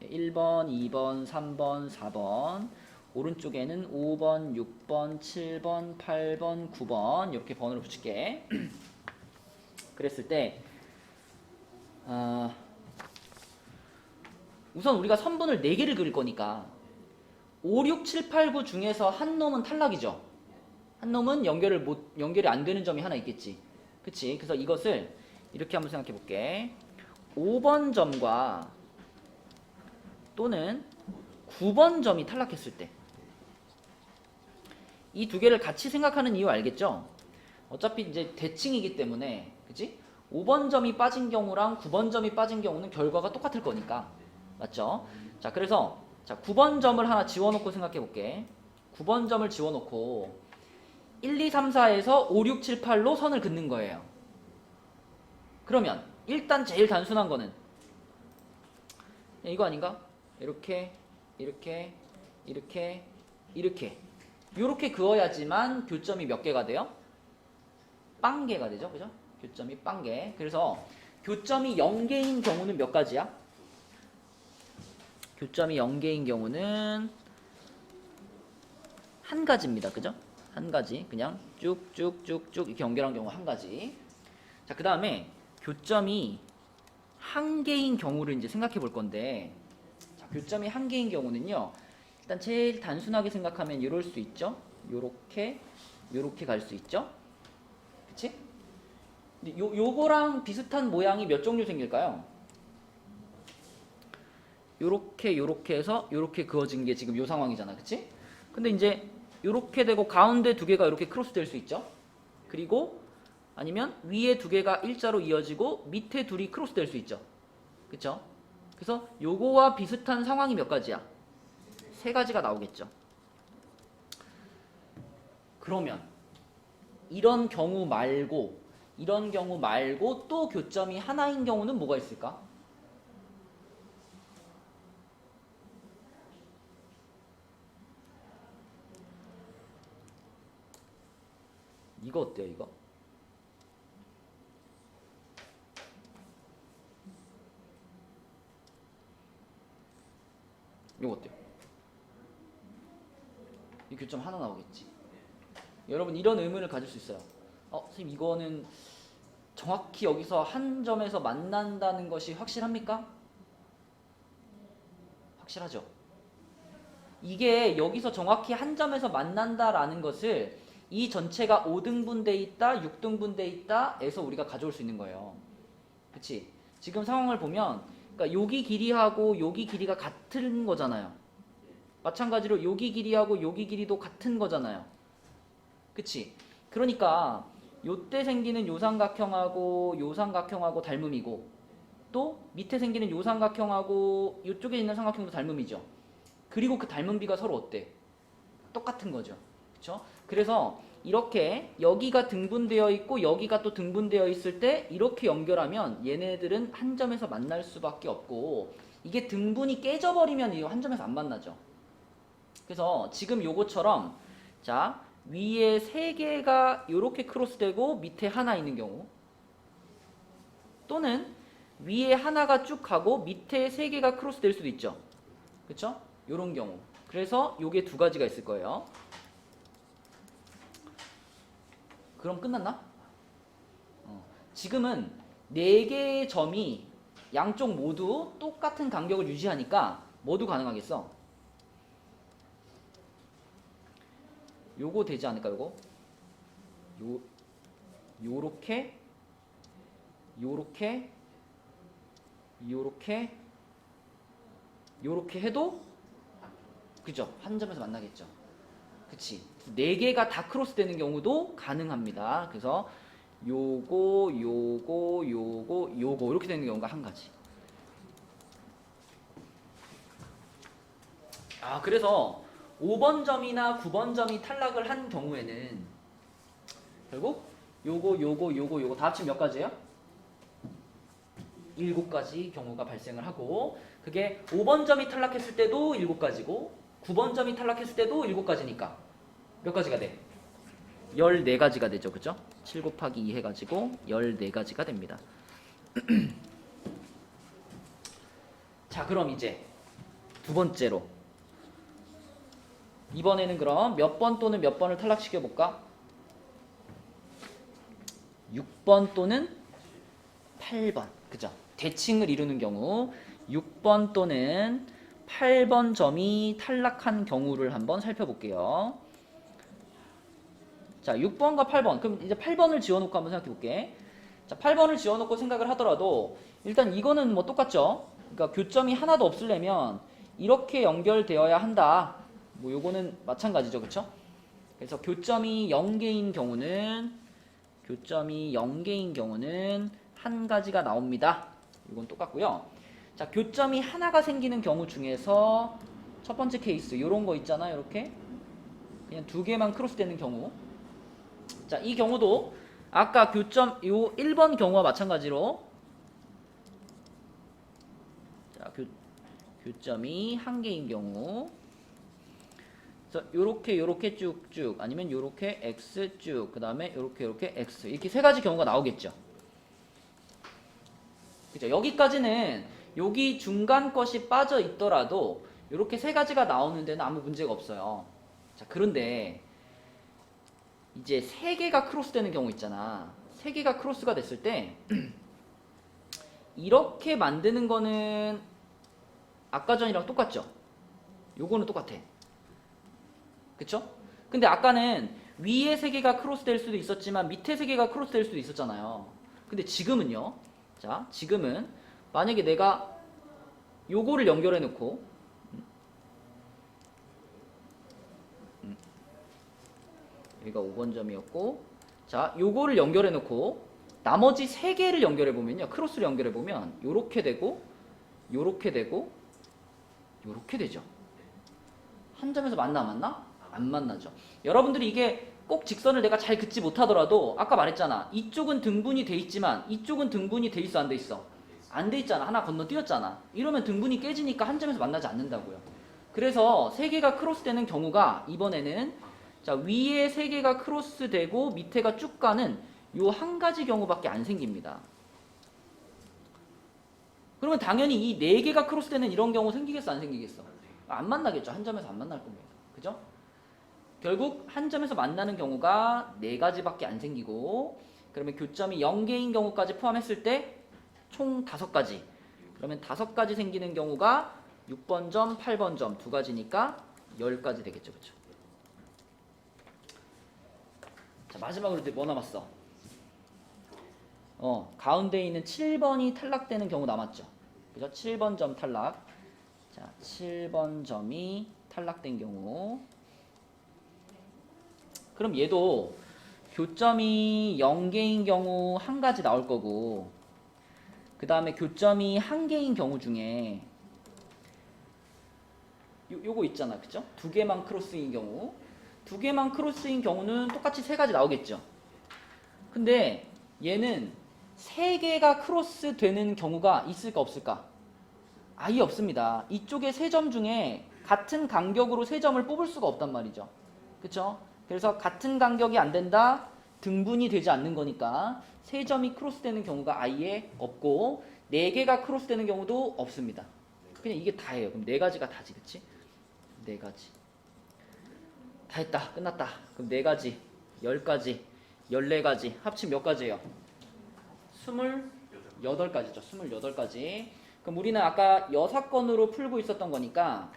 1번, 2번, 3번, 4번 오른쪽에는 5번, 6번, 7번, 8번, 9번 이렇게 번호를 붙일게. 그랬을 때 우선 우리가 선분을 4개를 그릴 거니까 5, 6, 7, 8, 9 중에서 한 놈은 탈락이죠. 한 놈은 연결이 안 되는 점이 하나 있겠지. 그치? 그래서 이것을 이렇게 한번 생각해 볼게. 5번 점과 또는 9번 점이 탈락했을 때 이 두 개를 같이 생각하는 이유 알겠죠? 어차피 이제 대칭이기 때문에 그치? 5번 점이 빠진 경우랑 9번 점이 빠진 경우는 결과가 똑같을 거니까 맞죠? 자, 그래서 9번 점을 하나 지워놓고 생각해 볼게. 9번 점을 지워놓고 1, 2, 3, 4에서 5, 6, 7, 8로 선을 긋는 거예요. 그러면 일단 제일 단순한 거는 이거 아닌가? 이렇게 이렇게 그어야지만 교점이 몇 개가 돼요? 빵개가 되죠. 그죠? 교점이 빵개. 그래서 교점이 0개인 경우는 몇 가지야? 교점이 0개인 경우는 한 가지입니다. 그죠? 한 가지. 그냥 쭉쭉쭉쭉 이렇게 연결한 경우 한 가지. 자, 그 다음에 교점이 1개인 경우를 이제 생각해 볼 건데 자, 교점이 1개인 경우는요. 일단 제일 단순하게 생각하면 이럴 수 있죠. 요렇게 갈 수 있죠. 그치? 근데 요거랑 비슷한 모양이 몇 종류 생길까요? 요렇게 해서 요렇게 그어진 게 지금 요 상황이잖아. 그치? 근데 이제 요렇게 되고 가운데 2개가 이렇게 크로스 될 수 있죠. 그리고 아니면 위에 2개가 일자로 이어지고 밑에 둘이 크로스 될 수 있죠. 그쵸? 그래서 요거와 비슷한 상황이 몇 가지야? 3가지가 나오겠죠. 그러면 이런 경우 말고 또 교점이 하나인 경우는 뭐가 있을까? 이거 어때요, 이거? 이거 어때요? 이 교점 하나 나오겠지. 여러분 이런 의문을 가질 수 있어요. 선생님 이거는 정확히 여기서 한 점에서 만난다는 것이 확실합니까? 확실하죠? 이게 여기서 정확히 한 점에서 만난다라는 것을 이 전체가 5등분 돼 있다, 6등분 돼 있다 에서 우리가 가져올 수 있는 거예요. 그치? 지금 상황을 보면 그러니까 여기 길이하고 여기 길이가 같은 거잖아요. 마찬가지로 여기 길이하고 여기 길이도 같은 거잖아요. 그치? 그러니까 요때 생기는 요 삼각형하고 닮음이고 또 밑에 생기는 요 삼각형하고 요쪽에 있는 삼각형도 닮음이죠. 그리고 그 닮음비가 서로 어때? 똑같은 거죠. 그쵸? 그래서 이렇게 여기가 등분되어 있고 여기가 또 등분되어 있을 때 이렇게 연결하면 얘네들은 한 점에서 만날 수밖에 없고 이게 등분이 깨져버리면 이거 한 점에서 안 만나죠. 그래서 지금 요거처럼 자 위에 3개가 이렇게 크로스되고 밑에 하나 있는 경우 또는 위에 하나가 쭉 가고 밑에 3개가 크로스될 수도 있죠. 그쵸? 요런 경우. 그래서 요게 2가지가 있을 거예요. 그럼 끝났나? 지금은 4개의 점이 양쪽 모두 똑같은 간격을 유지하니까 모두 가능하겠어. 요거 되지 않을까 요거? 요렇게 해도 그죠? 한 점에서 만나겠죠. 그치? 4개가 다 크로스 되는 경우도 가능합니다. 그래서 요거 이렇게 되는 경우가 한 가지. 그래서 5번 점이나 9번 점이 탈락을 한 경우에는 결국 요거 다 합치면 몇 가지예요? 7가지 경우가 발생을 하고 그게 5번 점이 탈락했을 때도 7가지고 9번 점이 탈락했을 때도 7가지니까 몇 가지가 돼? 14가지가 되죠. 그죠? 7 곱하기 2 해가지고 14가지가 됩니다. 자, 그럼 이제 2번째로 이번에는 그럼 몇 번 또는 몇 번을 탈락시켜 볼까? 6번 또는 8번. 그죠? 대칭을 이루는 경우 6번 또는 8번 점이 탈락한 경우를 한번 살펴볼게요. 자, 6번과 8번. 그럼 이제 8번을 지워놓고 한번 생각해 볼게. 자, 8번을 지워놓고 생각을 하더라도 일단 이거는 뭐 똑같죠? 그러니까 교점이 하나도 없으려면 이렇게 연결되어야 한다. 뭐 요거는 마찬가지죠. 그쵸? 그래서 교점이 0개인 경우는 한 가지가 나옵니다. 이건 똑같고요. 자, 교점이 하나가 생기는 경우 중에서 첫 번째 케이스 요런 거 있잖아요. 이렇게 그냥 2개만 크로스 되는 경우. 자, 이 경우도 아까 교점 요 1번 경우와 마찬가지로 자, 교점이 한 개인 경우 그래서 요렇게 쭉쭉 아니면 요렇게 x 쭉 그다음에 요렇게 x 이렇게 3가지 경우가 나오겠죠. 그죠? 여기까지는 여기 중간 것이 빠져 있더라도 요렇게 3가지가 나오는 데는 아무 문제가 없어요. 자, 그런데 이제 3개가 크로스 되는 경우 있잖아. 3개가 크로스가 됐을 때 이렇게 만드는 거는 아까 전이랑 똑같죠? 요거는 똑같아. 그쵸? 근데 아까는 위에 3개가 크로스 될 수도 있었지만 밑에 3개가 크로스 될 수도 있었잖아요. 근데 지금은요. 자, 지금은 만약에 내가 요거를 연결해 놓고 여기가 5번 점이었고 자, 요거를 연결해 놓고 나머지 3개를 연결해 보면요. 크로스를 연결해 보면 요렇게 되고 요렇게 되고 요렇게 되죠. 한 점에서 만나 안 만나? 안 만나죠. 여러분들이 이게 꼭 직선을 내가 잘 긋지 못하더라도 아까 말했잖아. 이쪽은 등분이 돼 있지만 이쪽은 등분이 돼 있어 안 돼 있어? 안 돼 있잖아. 하나 건너뛰었잖아. 이러면 등분이 깨지니까 한 점에서 만나지 않는다고요. 그래서 3개가 크로스 되는 경우가 이번에는 자, 위에 3개가 크로스 되고 밑에가 쭉 가는 요 한 가지 경우밖에 안 생깁니다. 그러면 당연히 이 4개가 크로스 되는 이런 경우 생기겠어 안 생기겠어? 안 만나겠죠. 한 점에서 안 만날 겁니다. 그죠? 결국 한 점에서 만나는 경우가 4가지밖에 안 생기고 그러면 교점이 0개인 경우까지 포함했을 때 총 5가지. 그러면 5가지 생기는 경우가 6번 점, 8번 점 두 가지니까 10가지 되겠죠. 그쵸? 자, 마지막으로 이제 뭐 남았어? 가운데 있는 7번이 탈락되는 경우 남았죠. 그죠? 7번 점 탈락. 자, 7번 점이 탈락된 경우. 그럼 얘도 교점이 0개인 경우 한 가지 나올 거고, 그 다음에 교점이 1개인 경우 중에 요거 있잖아. 그죠? 2개만 크로스인 경우. 2개만 크로스인 경우는 똑같이 3가지 나오겠죠. 근데 얘는 3개가 크로스 되는 경우가 있을까 없을까? 아예 없습니다. 이쪽에 3점 중에 같은 간격으로 3점을 뽑을 수가 없단 말이죠. 그쵸? 그래서 같은 간격이 안 된다, 등분이 되지 않는 거니까 3점이 크로스 되는 경우가 아예 없고 4개가 크로스 되는 경우도 없습니다. 그냥 이게 다예요. 그럼 4가지가 다지, 그치? 4가지. 다 했다. 끝났다. 그럼 4가지, 10가지, 14가지 합치면 몇 가지예요? 28가지죠. 28가지. 그럼 우리는 아까 6건으로 풀고 있었던 거니까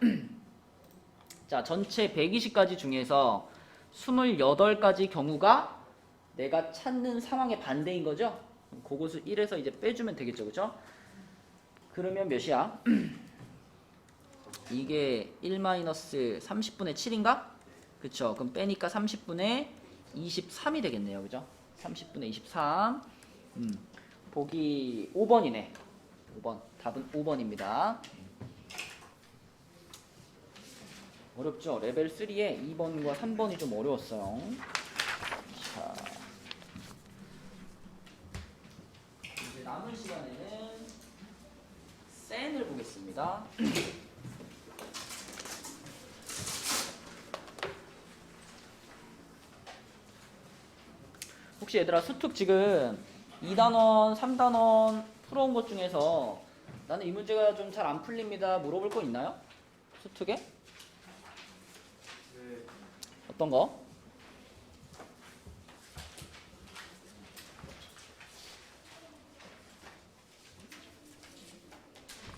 자, 전체 120가지 중에서 28가지 경우가 내가 찾는 상황의 반대인 거죠? 그것을 1에서 이제 빼주면 되겠죠. 그죠? 그러면 몇이야? 이게 1-30분의 7인가? 그쵸? 그럼 빼니까 30분의 23이 되겠네요. 그죠? 30분의 23. 보기 5번이네. 5번. 답은 5번입니다. 어렵죠? 레벨 3에 2번과 3번이 좀 어려웠어요. 자, 이제 남은 시간에는 센을 보겠습니다. 혹시 얘들아 수특 지금 2단원, 3단원 풀어온 것 중에서 나는 이 문제가 좀 잘 안 풀립니다 물어볼 거 있나요? 수특에? 네. 어떤 거?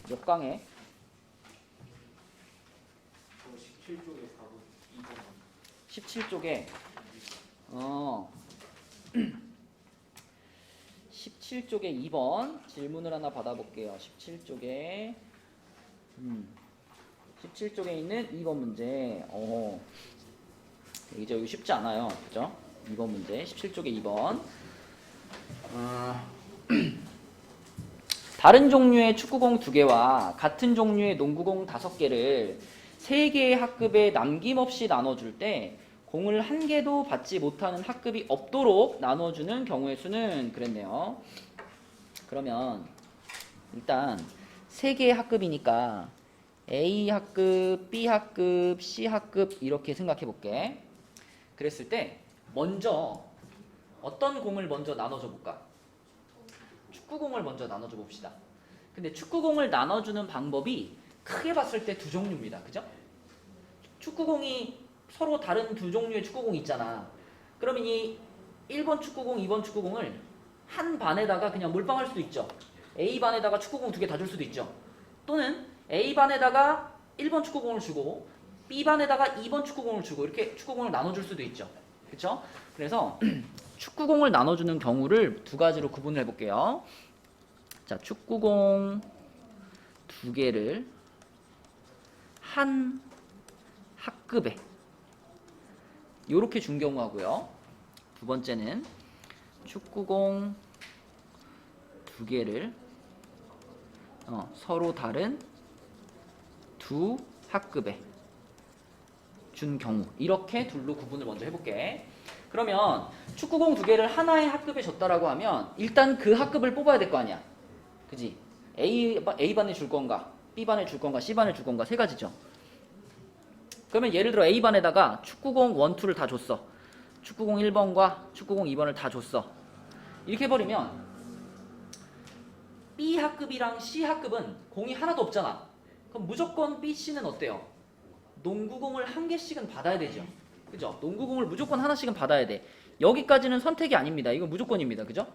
몇 강에? 17쪽에 4번 2번 17쪽에 17쪽에 2번 질문을 하나 받아볼게요. 17쪽에 17쪽에 있는 2번 문제. 여기 쉽지 않아요. 그죠? 2번 문제. 17쪽에 2번. 다른 종류의 축구공 2개와 같은 종류의 농구공 5개를 3개의 학급에 남김없이 나눠줄 때 공을 1개도 받지 못하는 학급이 없도록 나눠주는 경우의 수는 그랬네요. 그러면 일단 3개의 학급이니까 A 학급, B 학급, C 학급 이렇게 생각해 볼게. 그랬을 때 먼저 어떤 공을 먼저 나눠줘 볼까? 축구공을 먼저 나눠줘 봅시다. 근데 축구공을 나눠주는 방법이 크게 봤을 때 2종류입니다. 그죠? 축구공이 서로 다른 2종류의 축구공이 있잖아. 그러면 이 1번 축구공, 2번 축구공을 한 반에다가 그냥 몰빵할 수도 있죠. A반에다가 축구공 2개 다 줄 수도 있죠. 또는 A반에다가 1번 축구공을 주고 B반에다가 2번 축구공을 주고 이렇게 축구공을 나눠줄 수도 있죠. 그쵸? 그래서 축구공을 나눠주는 경우를 2가지로 구분을 해볼게요. 자, 축구공 2개를 한 학급에 요렇게 준 경우하고요. 2번째는 축구공 2개를 서로 다른 2 학급에 준 경우, 이렇게 둘로 구분을 먼저 해볼게. 그러면 축구공 2개를 하나의 학급에 줬다라고 하면 일단 그 학급을 뽑아야 될 거 아니야. 그지? A반에 줄 건가, B반에 줄 건가, C반에 줄 건가 3가지죠. 그러면 예를 들어 A반에다가 축구공 1, 2를 다 줬어. 축구공 1번과 축구공 2번을 다 줬어. 이렇게 해버리면 B 학급이랑 C 학급은 공이 하나도 없잖아. 그럼 무조건 B, C는 어때요? 농구공을 1개씩은 받아야 되죠. 그죠? 농구공을 무조건 하나씩은 받아야 돼. 여기까지는 선택이 아닙니다. 이건 무조건입니다. 그죠?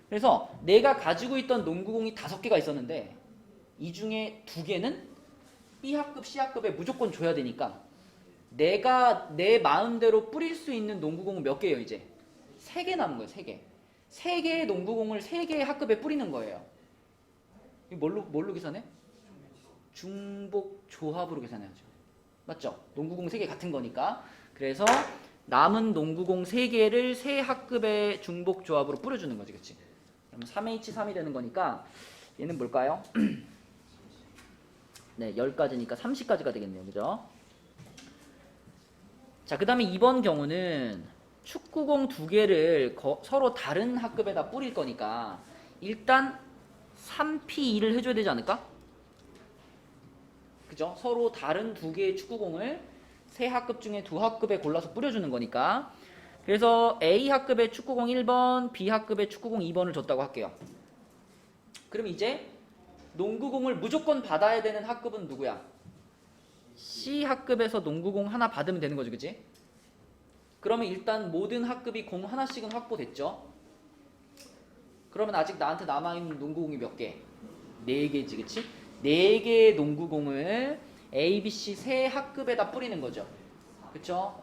그래서 내가 가지고 있던 농구공이 5개가 있었는데 이 중에 2개는 B학급, C학급에 무조건 줘야 되니까 내가 내 마음대로 뿌릴 수 있는 농구공은 몇 개예요 이제? 3개 남은 거예요. 3개. 3개의 농구공을 3개의 학급에 뿌리는 거예요. 이 뭘로 계산해? 중복 조합으로 계산해야죠. 맞죠? 농구공 3개 같은 거니까. 그래서 남은 농구공 3개를 세 학급의 중복 조합으로 뿌려주는 거지. 그치? 그럼 3H3이 되는 거니까 얘는 뭘까요? 네, 10가지니까 30가지가 되겠네요. 그죠? 자, 그 다음에 이번 경우는 축구공 2개를 서로 다른 학급에다 뿌릴 거니까 일단 3P2를 해줘야 되지 않을까? 그죠? 서로 다른 2개의 축구공을 세 학급 중에 2학급에 골라서 뿌려주는 거니까. 그래서 A학급의 축구공 1번, B학급의 축구공 2번을 줬다고 할게요. 그럼 이제 농구공을 무조건 받아야 되는 학급은 누구야? C학급에서 농구공 하나 받으면 되는 거죠. 그치? 그러면 일단 모든 학급이 공 하나씩은 확보됐죠? 그러면 아직 나한테 남아있는 농구공이 몇 개? 4개지. 그치? 4개의 농구공을 A, B, C 세 학급에다 뿌리는 거죠. 그쵸?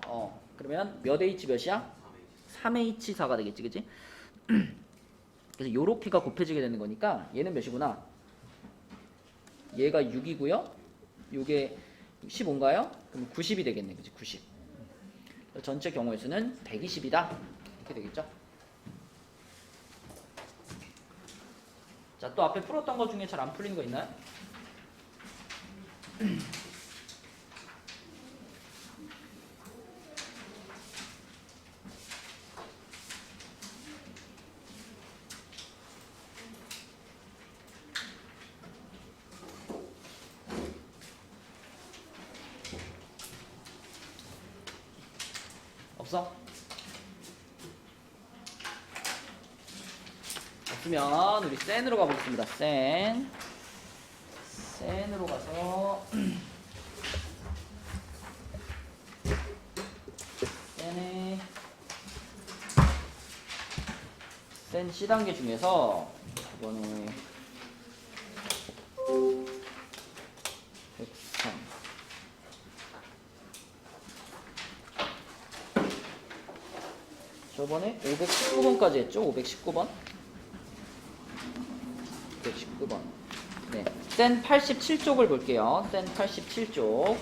그러면 몇 H 몇이야? 3H4가 되겠지. 그치? 그래서 요렇게가 곱해지게 되는 거니까 얘는 몇이구나? 얘가 6이고요. 요게 15인가요? 그럼 90이 되겠네. 그치? 90. 전체 경우의 수는 120이다. 이렇게 되겠죠? 자, 또 앞에 풀었던 것 중에 잘 안 풀리는 거 있나요? 없어? 없으면 우리 센으로 가보겠습니다. 센으로 가서 센 C단계 중에서 이번에 103 저번에 519번까지 했죠? 519번 519번 네, 센 87쪽을 볼게요. 센 87쪽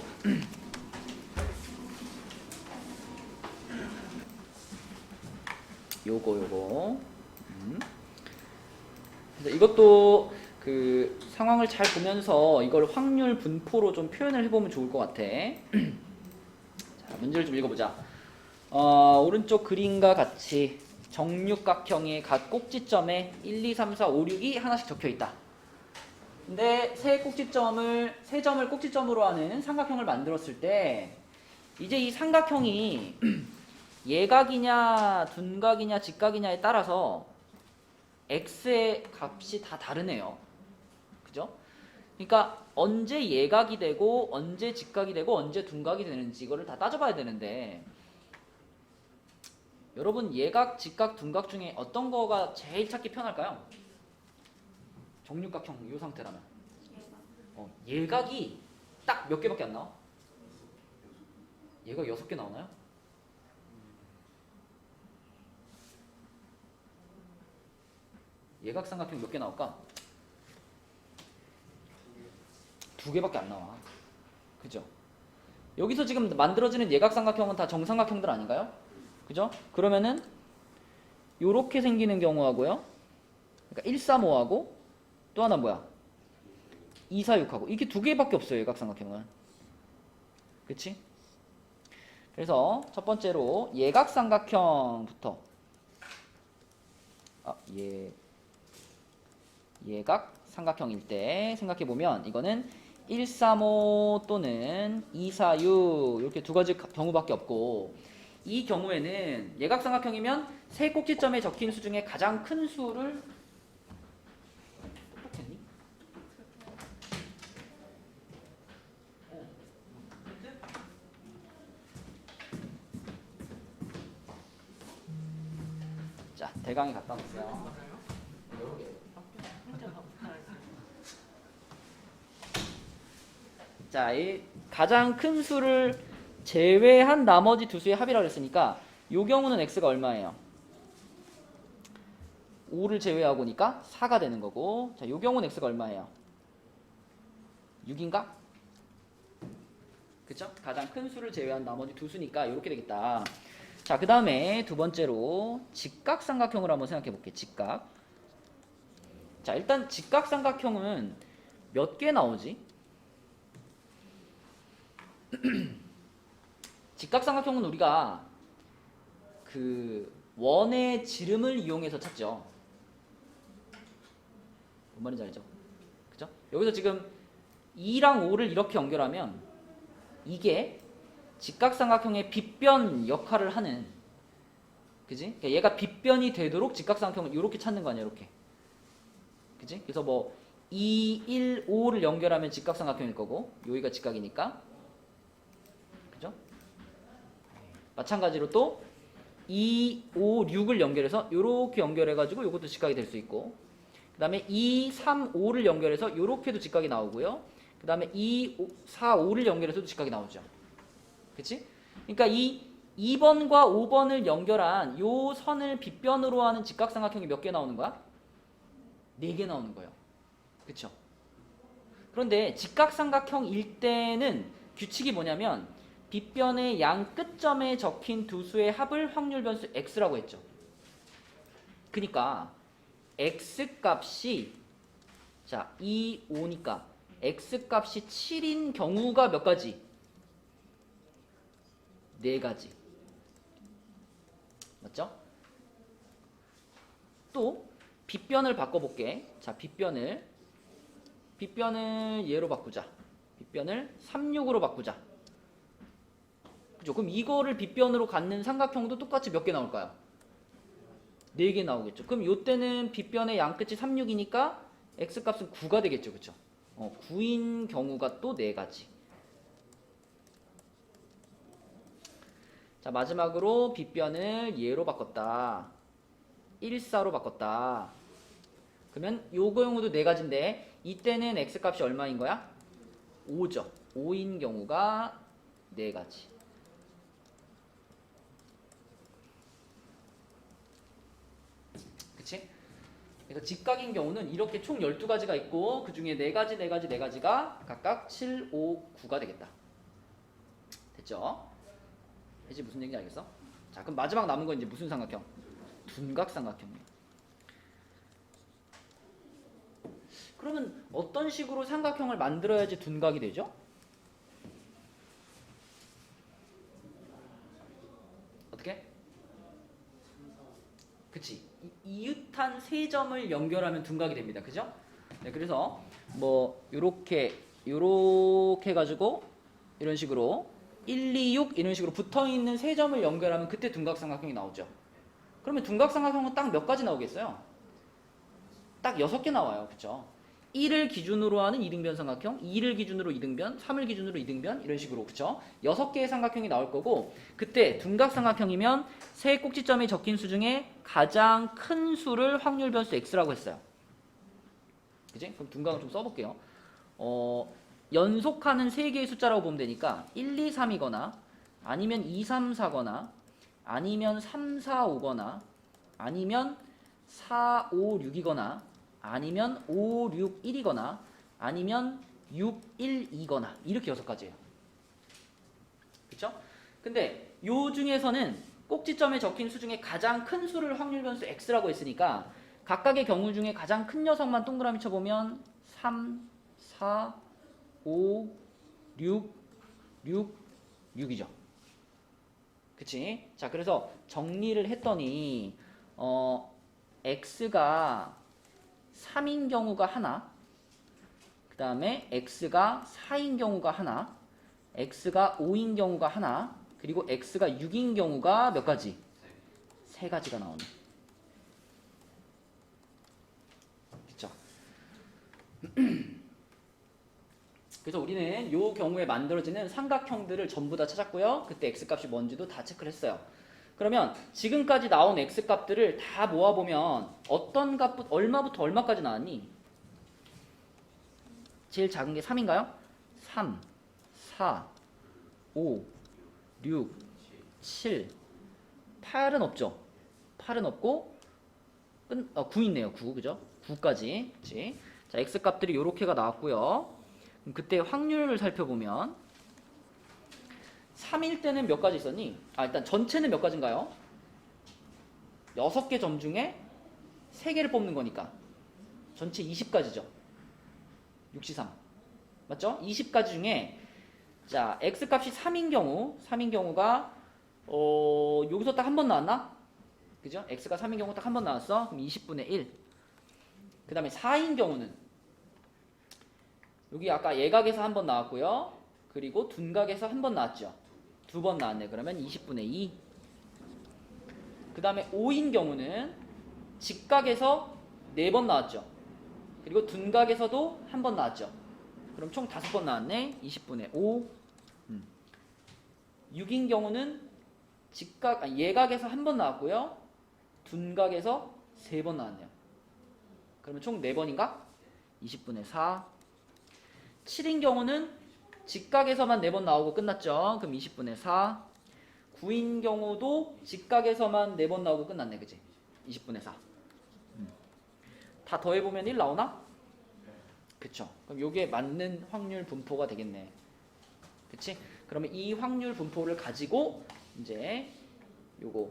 요거 그래서 이것도 그 상황을 잘 보면서 이걸 확률 분포로 좀 표현을 해보면 좋을 것 같아. 자, 문제를 좀 읽어보자. 오른쪽 그림과 같이 정육각형의 각 꼭지점에 1, 2, 3, 4, 5, 6이 하나씩 적혀있다. 근데 세 점을 꼭지점으로 하는 삼각형을 만들었을 때 이제 이 삼각형이 예각이냐 둔각이냐 직각이냐에 따라서 x의 값이 다 다르네요. 그죠? 그러니까 언제 예각이 되고 언제 직각이 되고 언제 둔각이 되는지 이거를 다 따져봐야 되는데 여러분 예각, 직각, 둔각 중에 어떤 거가 제일 찾기 편할까요? 정육각형 이 상태라면 예각이 딱 몇 개밖에 안 나와? 예각 6개 나오나요? 예각삼각형 몇 개 나올까? 2개밖에 안 나와. 그죠? 여기서 지금 만들어지는 예각삼각형은 다 정삼각형들 아닌가요? 그죠? 그러면은 요렇게 생기는 경우하고요. 그러니까 135하고 또 하나 뭐야? 246하고 이게 2개밖에 없어요. 예각삼각형은. 그치? 그래서 첫 번째로 예각삼각형부터 예각 삼각형일 때 생각해보면 이거는 135 또는 246 이렇게 2가지 경우밖에 없고 이 경우에는 예각 삼각형이면 세 꼭지점에 적힌 수 중에 가장 큰 수를 똑똑했니? 자, 대강이 갖다 놓으세요. 자, 이 가장 큰 수를 제외한 나머지 두 수의 합이라고 했으니까 요 경우는 x가 얼마예요? 5를 제외하고니까 4가 되는 거고, 자, 요 경우는 x가 얼마예요? 6인가? 그쵸? 가장 큰 수를 제외한 나머지 두 수니까 이렇게 되겠다. 자, 그 다음에 두 번째로 직각삼각형을 한번 생각해 볼게요. 직각. 자, 일단 직각삼각형은 몇 개 나오지? 직각삼각형은 우리가 그 원의 지름을 이용해서 찾죠. 뭔 말인지 알죠? 그죠? 여기서 지금 2랑 5를 이렇게 연결하면 이게 직각삼각형의 빗변 역할을 하는, 그지? 그러니까 얘가 빗변이 되도록 직각삼각형을 이렇게 찾는 거 아니야, 이렇게. 그지? 그래서 뭐 2, 1, 5를 연결하면 직각삼각형일 거고, 여기가 직각이니까. 그죠? 마찬가지로 또 2, 5, 6을 연결해서 이렇게 연결해가지고 이것도 직각이 될 수 있고, 그 다음에 2, 3, 5를 연결해서 이렇게도 직각이 나오고요. 그 다음에 2, 4, 5를 연결해서도 직각이 나오죠. 그치? 그러니까 이 2번과 5번을 연결한 요 선을 빗변으로 하는 직각삼각형이 몇 개 나오는 거야? 4개 나오는 거예요. 그쵸? 그런데 직각삼각형일 때는 규칙이 뭐냐면 빗변의 양 끝점에 적힌 두 수의 합을 확률 변수 x라고 했죠. 그러니까 x 값이, 자, 2, 5니까 x 값이 7인 경우가 몇 가지? 4가지. 맞죠? 또 빗변을 바꿔볼게. 자, 빗변을 얘로 바꾸자. 빗변을 3, 6으로 바꾸자. 그죠? 그럼 이거를 빗변으로 갖는 삼각형도 똑같이 몇 개 나올까요? 4개 나오겠죠. 그럼 요때는 빗변의 양끝이 3, 6이니까 x값은 9가 되겠죠. 그쵸? 9인 경우가 또 4가지. 자, 마지막으로 빗변을 얘로 바꿨다. 1, 4로 바꿨다. 그러면 요거 경우도 4가지인데 이때는 x값이 얼마인 거야? 5죠. 5인 경우가 4가지. 그치? 그래서 직각인 경우는 이렇게 총 12가지가 있고 그 중에 4가지, 4가지, 4가지가 각각 7, 5, 9가 되겠다. 됐죠? 이제 무슨 얘기인지 알겠어? 자, 그럼 마지막 남은 건 이제 무슨 삼각형? 둔각삼각형이에요. 그러면 어떤 식으로 삼각형을 만들어야지 둔각이 되죠? 어떻게? 그치? 이웃한 세 점을 연결하면 둔각이 됩니다. 그죠? 네, 그래서 뭐 요렇게 해가지고 이런 식으로 1, 2, 6 이런 식으로 붙어있는 세 점을 연결하면 그때 둔각삼각형이 나오죠. 그러면 둔각삼각형은 딱 몇 가지 나오겠어요? 딱 6개 나와요. 그쵸? 1을 기준으로 하는 이등변 삼각형, 2를 기준으로 이등변, 3을 기준으로 이등변 이런 식으로. 그쵸? 6개의 삼각형이 나올 거고 그때 둔각삼각형이면 세 꼭지점이 적힌 수 중에 가장 큰 수를 확률 변수 x라고 했어요. 그치? 그럼 둔각을 좀 써볼게요. 연속하는 3개의 숫자라고 보면 되니까 1, 2, 3이거나 아니면 2, 3, 4거나 아니면 3, 4, 5거나 아니면 4, 5, 6이거나 아니면 5, 6, 1이거나 아니면 6, 1, 2거나 이렇게 6가지예요. 그쵸? 근데 요 중에서는 꼭지점에 적힌 수 중에 가장 큰 수를 확률 변수 x라고 했으니까 각각의 경우 중에 가장 큰 녀석만 동그라미 쳐보면 3, 4, 5, 6, 6, 6이죠. 그치? 자, 그래서 정리를 했더니 x가 3인 경우가 하나, 그 다음에 x가 4인 경우가 하나, x가 5인 경우가 하나, 그리고 x가 6인 경우가 몇 가지? 3가지가 나오네. 그쵸? 그래서 우리는 이 경우에 만들어지는 삼각형들을 전부 다 찾았고요. 그때 x값이 뭔지도 다 체크를 했어요. 그러면 지금까지 나온 x값들을 다 모아보면 어떤 값부터 얼마부터 얼마까지 나왔니? 제일 작은 게 3인가요? 3, 4, 5, 6, 7, 8은 없죠. 8은 없고 9 있네요. 9 그죠? 9까지. 그치? 자, x 값들이 요렇게가 나왔고요. 그럼 그때 확률을 살펴보면 3일 때는 몇 가지 있었니? 일단 전체는 몇 가지인가요? 6개 점 중에 3개를 뽑는 거니까 전체 20가지죠. 6시3 맞죠? 20가지 중에 자 x 값이 3인 경우가 여기서 딱 한 번 나왔나? 그죠? x가 3인 경우 딱 한 번 나왔어. 그럼 20분의 1. 그 다음에 4인 경우는 여기 아까 예각에서 한 번 나왔고요. 그리고 둔각에서 한 번 나왔죠. 2번 나왔네. 그러면 20분의 2. 그 다음에 5인 경우는 직각에서 4번 나왔죠. 그리고 둔각에서도 한 번 나왔죠. 그럼 총 5번 나왔네. 20분의 5. 6인 경우는 예각에서 한 번 나왔고요. 둔각에서 3번 나왔네요. 그러면 총 4번인가? 20분의 4. 7인 경우는 직각에서만 4번 나오고 끝났죠. 그럼 20분의 4. 9인 경우도 직각에서만 4번 나오고 끝났네. 그치? 20분의 4. 다 더해보면 1 나오나? 그쵸. 그럼 요게 맞는 확률 분포가 되겠네. 그치? 그러면 이 확률 분포를 가지고 이제 요거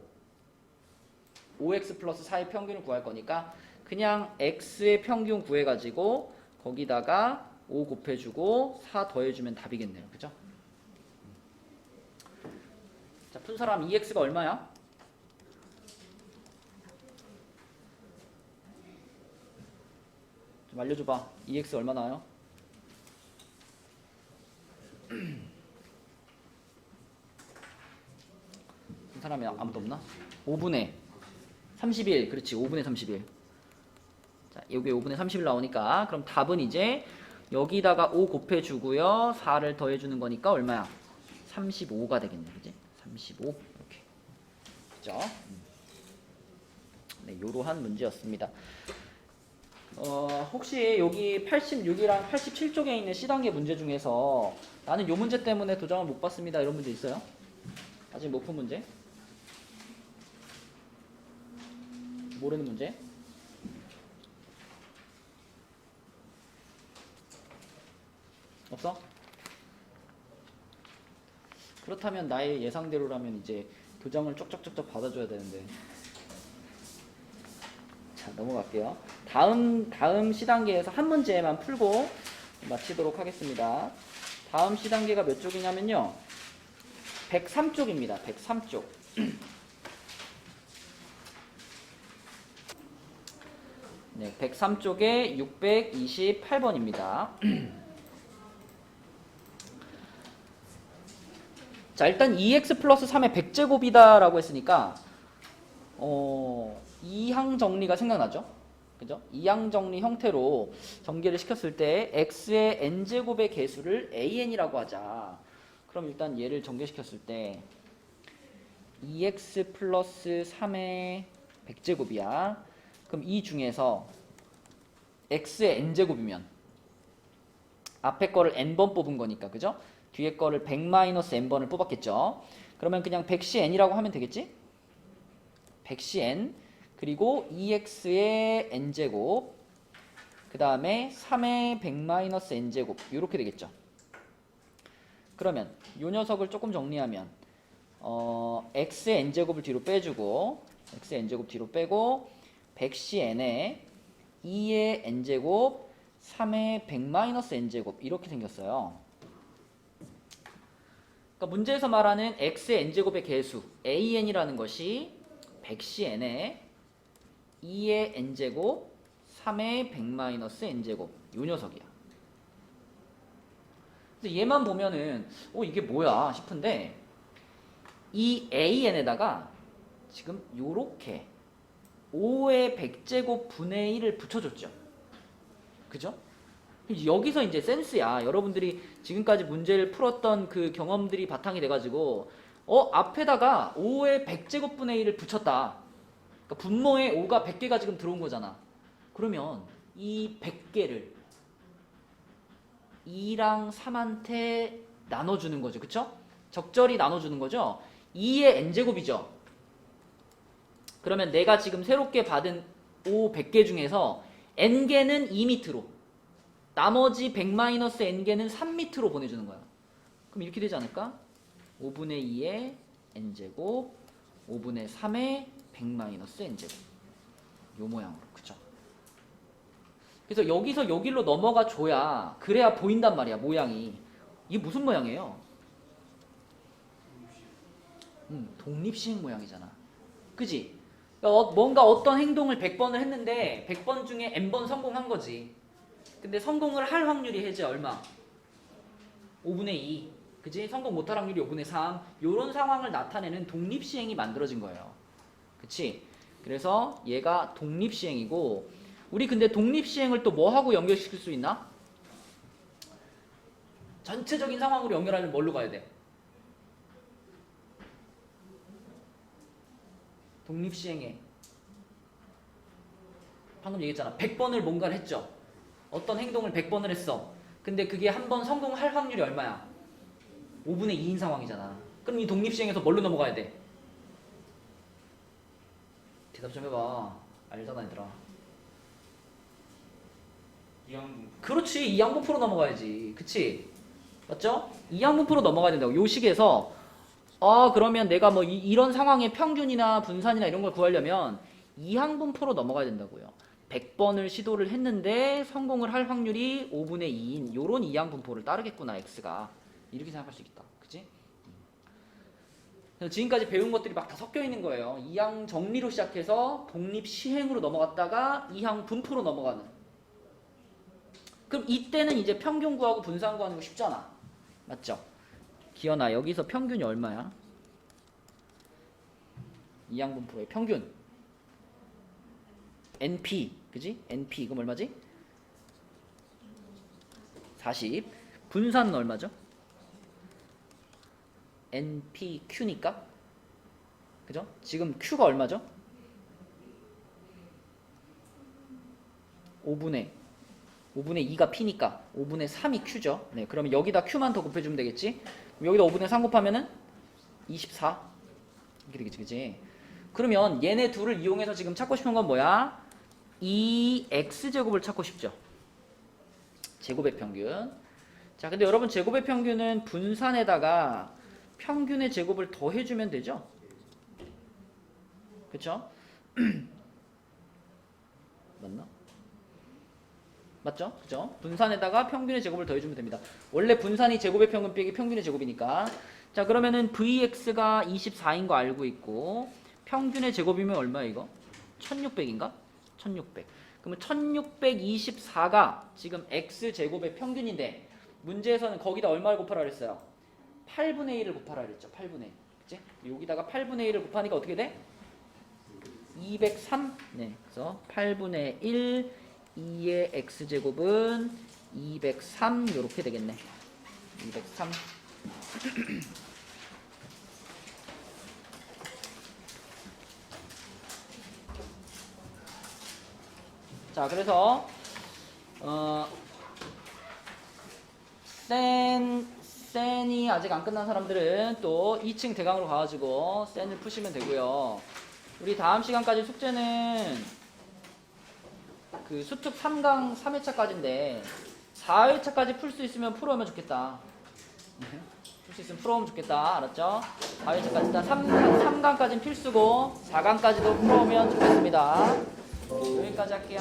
5x 플러스 4의 평균을 구할 거니까 그냥 x의 평균 구해가지고 거기다가 5 곱해주고 4 더해주면 답이겠네요. 그죠? 자, 푼 사람 2x가 얼마야? 좀 알려줘봐. 2x 얼마 나와요? 푼 사람이 아무도 없나? 5분의 31. 그렇지. 5분의 31. 자, 여기 5분의 31 나오니까 그럼 답은 이제 여기다가 5 곱해주고요. 4를 더해주는 거니까 얼마야? 35가 되겠네. 그지? 35. 이렇게. 그죠? 네, 요러한 문제였습니다. 혹시 여기 86이랑 87쪽에 있는 C단계 문제 중에서 나는 요 문제 때문에 도장을 못 봤습니다. 이런 문제 있어요? 아직 못 푼 문제? 모르는 문제? 없어? 그렇다면 나의 예상대로라면 이제 교정을 쪽쪽쪽쪽 받아줘야 되는데. 자, 넘어갈게요. 다음 C단계에서 한 문제만 풀고 마치도록 하겠습니다. 다음 C단계가 몇 쪽이냐면요. 103쪽입니다. 103쪽. 네, 103쪽에 628번입니다. 자, 일단 2x 플러스 3의 100제곱이다 라고 했으니까 2항 정리가 생각나죠? 그죠? 2항 정리 형태로 전개를 시켰을 때 x의 n제곱의 개수를 an이라고 하자. 그럼 일단 얘를 전개시켰을 때 2x 플러스 3의 100제곱이야. 그럼 이 중에서 x의 n제곱이면 앞에 거를 n번 뽑은 거니까 그죠? 뒤에 거를 100-n번을 뽑았겠죠. 그러면 그냥 100cn이라고 하면 되겠지? 100cn 그리고 2x의 n제곱 그 다음에 3의 100-n제곱 이렇게 되겠죠. 그러면 이 녀석을 조금 정리하면 x의 n제곱을 뒤로 빼주고 x의 n제곱 뒤로 빼고 100cn에 2의 n제곱 3의 100-n제곱 이렇게 생겼어요. 그러니까 문제에서 말하는 x의 n제곱의 개수 an이라는 것이 100cn에 2의 n제곱 3의 100-n제곱 요 녀석이야. 그래서 얘만 보면은 이게 뭐야 싶은데 이 an에다가 지금 요렇게 5의 100제곱 분의 1을 붙여줬죠. 그죠? 여기서 이제 센스야. 여러분들이 지금까지 문제를 풀었던 그 경험들이 바탕이 돼가지고 앞에다가 5의 100제곱 분의 1을 붙였다. 그러니까 분모에 5가 100개가 지금 들어온 거잖아. 그러면 이 100개를 2랑 3한테 나눠주는 거죠. 그쵸? 적절히 나눠주는 거죠. 2의 n제곱이죠. 그러면 내가 지금 새롭게 받은 O 100개 중에서 n개는 2밑으로 나머지 100-n개는 3밑으로 보내주는 거야. 그럼 이렇게 되지 않을까? 5분의 2의 n제곱 5분의 3의 100-n제곱 요 모양으로. 그쵸? 그래서 여기서 여기로 넘어가 줘야 그래야 보인단 말이야. 모양이. 이게 무슨 모양이에요? 독립시행 모양이잖아. 그지? 그러니까 뭔가 어떤 행동을 100번을 했는데 100번 중에 n번 성공한 거지. 근데 성공을 할 확률이 해제 얼마? 5분의 2. 그지? 성공 못할 확률이 5분의 3. 요런 상황을 나타내는 독립시행이 만들어진 거예요. 그치? 그래서 얘가 독립시행이고, 우리 근데 독립시행을 또 뭐하고 연결시킬 수 있나? 전체적인 상황으로 연결하면 뭘로 가야 돼? 독립시행에 방금 얘기했잖아. 100번을 뭔가를 했죠. 어떤 행동을 100번을 했어. 근데 그게 한 번 성공할 확률이 얼마야? 5분의 2인 상황이잖아. 그럼 이 독립시행에서 뭘로 넘어가야 돼? 대답 좀 해봐. 알잖아 얘들아. 이항분. 그렇지. 이항분포로 넘어가야지. 그치? 맞죠? 이항분포로 넘어가야 된다고. 요 식에서 그러면 내가 뭐 이런 상황의 평균이나 분산이나 이런 걸 구하려면 이항분포로 넘어가야 된다고요. 100번을 시도를 했는데 성공을 할 확률이 5분의 2인 요런 이항분포를 따르겠구나 x가. 이렇게 생각할 수 있겠다. 그치? 그래서 지금까지 배운 것들이 막 다 섞여 있는 거예요. 이항 정리로 시작해서 독립 시행으로 넘어갔다가 이항 분포로 넘어가는. 그럼 이때는 이제 평균 구하고 분산 구하는 거 쉽잖아. 맞죠? 기현아, 여기서 평균이 얼마야? 이항 분포의 평균 NP, 그지? NP 그럼 얼마지? 40. 분산은 얼마죠? NPQ니까, 그죠? 지금 Q가 얼마죠? 5분의 2가 P니까 5분의 3이 Q죠. 네, 그러면 여기다 Q만 더 곱해주면 되겠지? 여기다 5분의 3 곱하면은 24 이렇게 되겠지, 그지? 그러면 얘네 둘을 이용해서 지금 찾고 싶은 건 뭐야? 이 x제곱을 찾고 싶죠. 제곱의 평균. 자, 근데 여러분 제곱의 평균은 분산에다가 평균의 제곱을 더해주면 되죠? 그쵸? 맞나? 맞죠? 그죠? 분산에다가 평균의 제곱을 더해주면 됩니다. 원래 분산이 제곱의 평균 빼기 평균의 제곱이니까. 자, 그러면은 vx가 24인 거 알고 있고 평균의 제곱이면 얼마야 이거? 1600인가? 1600. 그러면 1624가 지금 x제곱의 평균인데 문제에서는 거기다 얼마를 곱하라 그랬어요? 8분의 1을 곱하라 그랬죠. 8분의 1. 그치? 여기다가 8분의 1을 곱하니까 어떻게 돼? 203. 네. 그래서 8분의 1 2의 x제곱은 203 요렇게 되겠네. 203. 자, 그래서 센이 아직 안 끝난 사람들은 또 2층 대강으로 가가지고 센을 푸시면 되고요. 우리 다음 시간까지 숙제는 그 수특 3강 3회차까지인데 4회차까지 풀 수 있으면 풀어오면 좋겠다. 풀 수 있으면 풀어오면 좋겠다. 알았죠? 4회차까지 일단 3강까지는 필수고 4강까지도 풀어오면 좋겠습니다. 여기까지 할게요.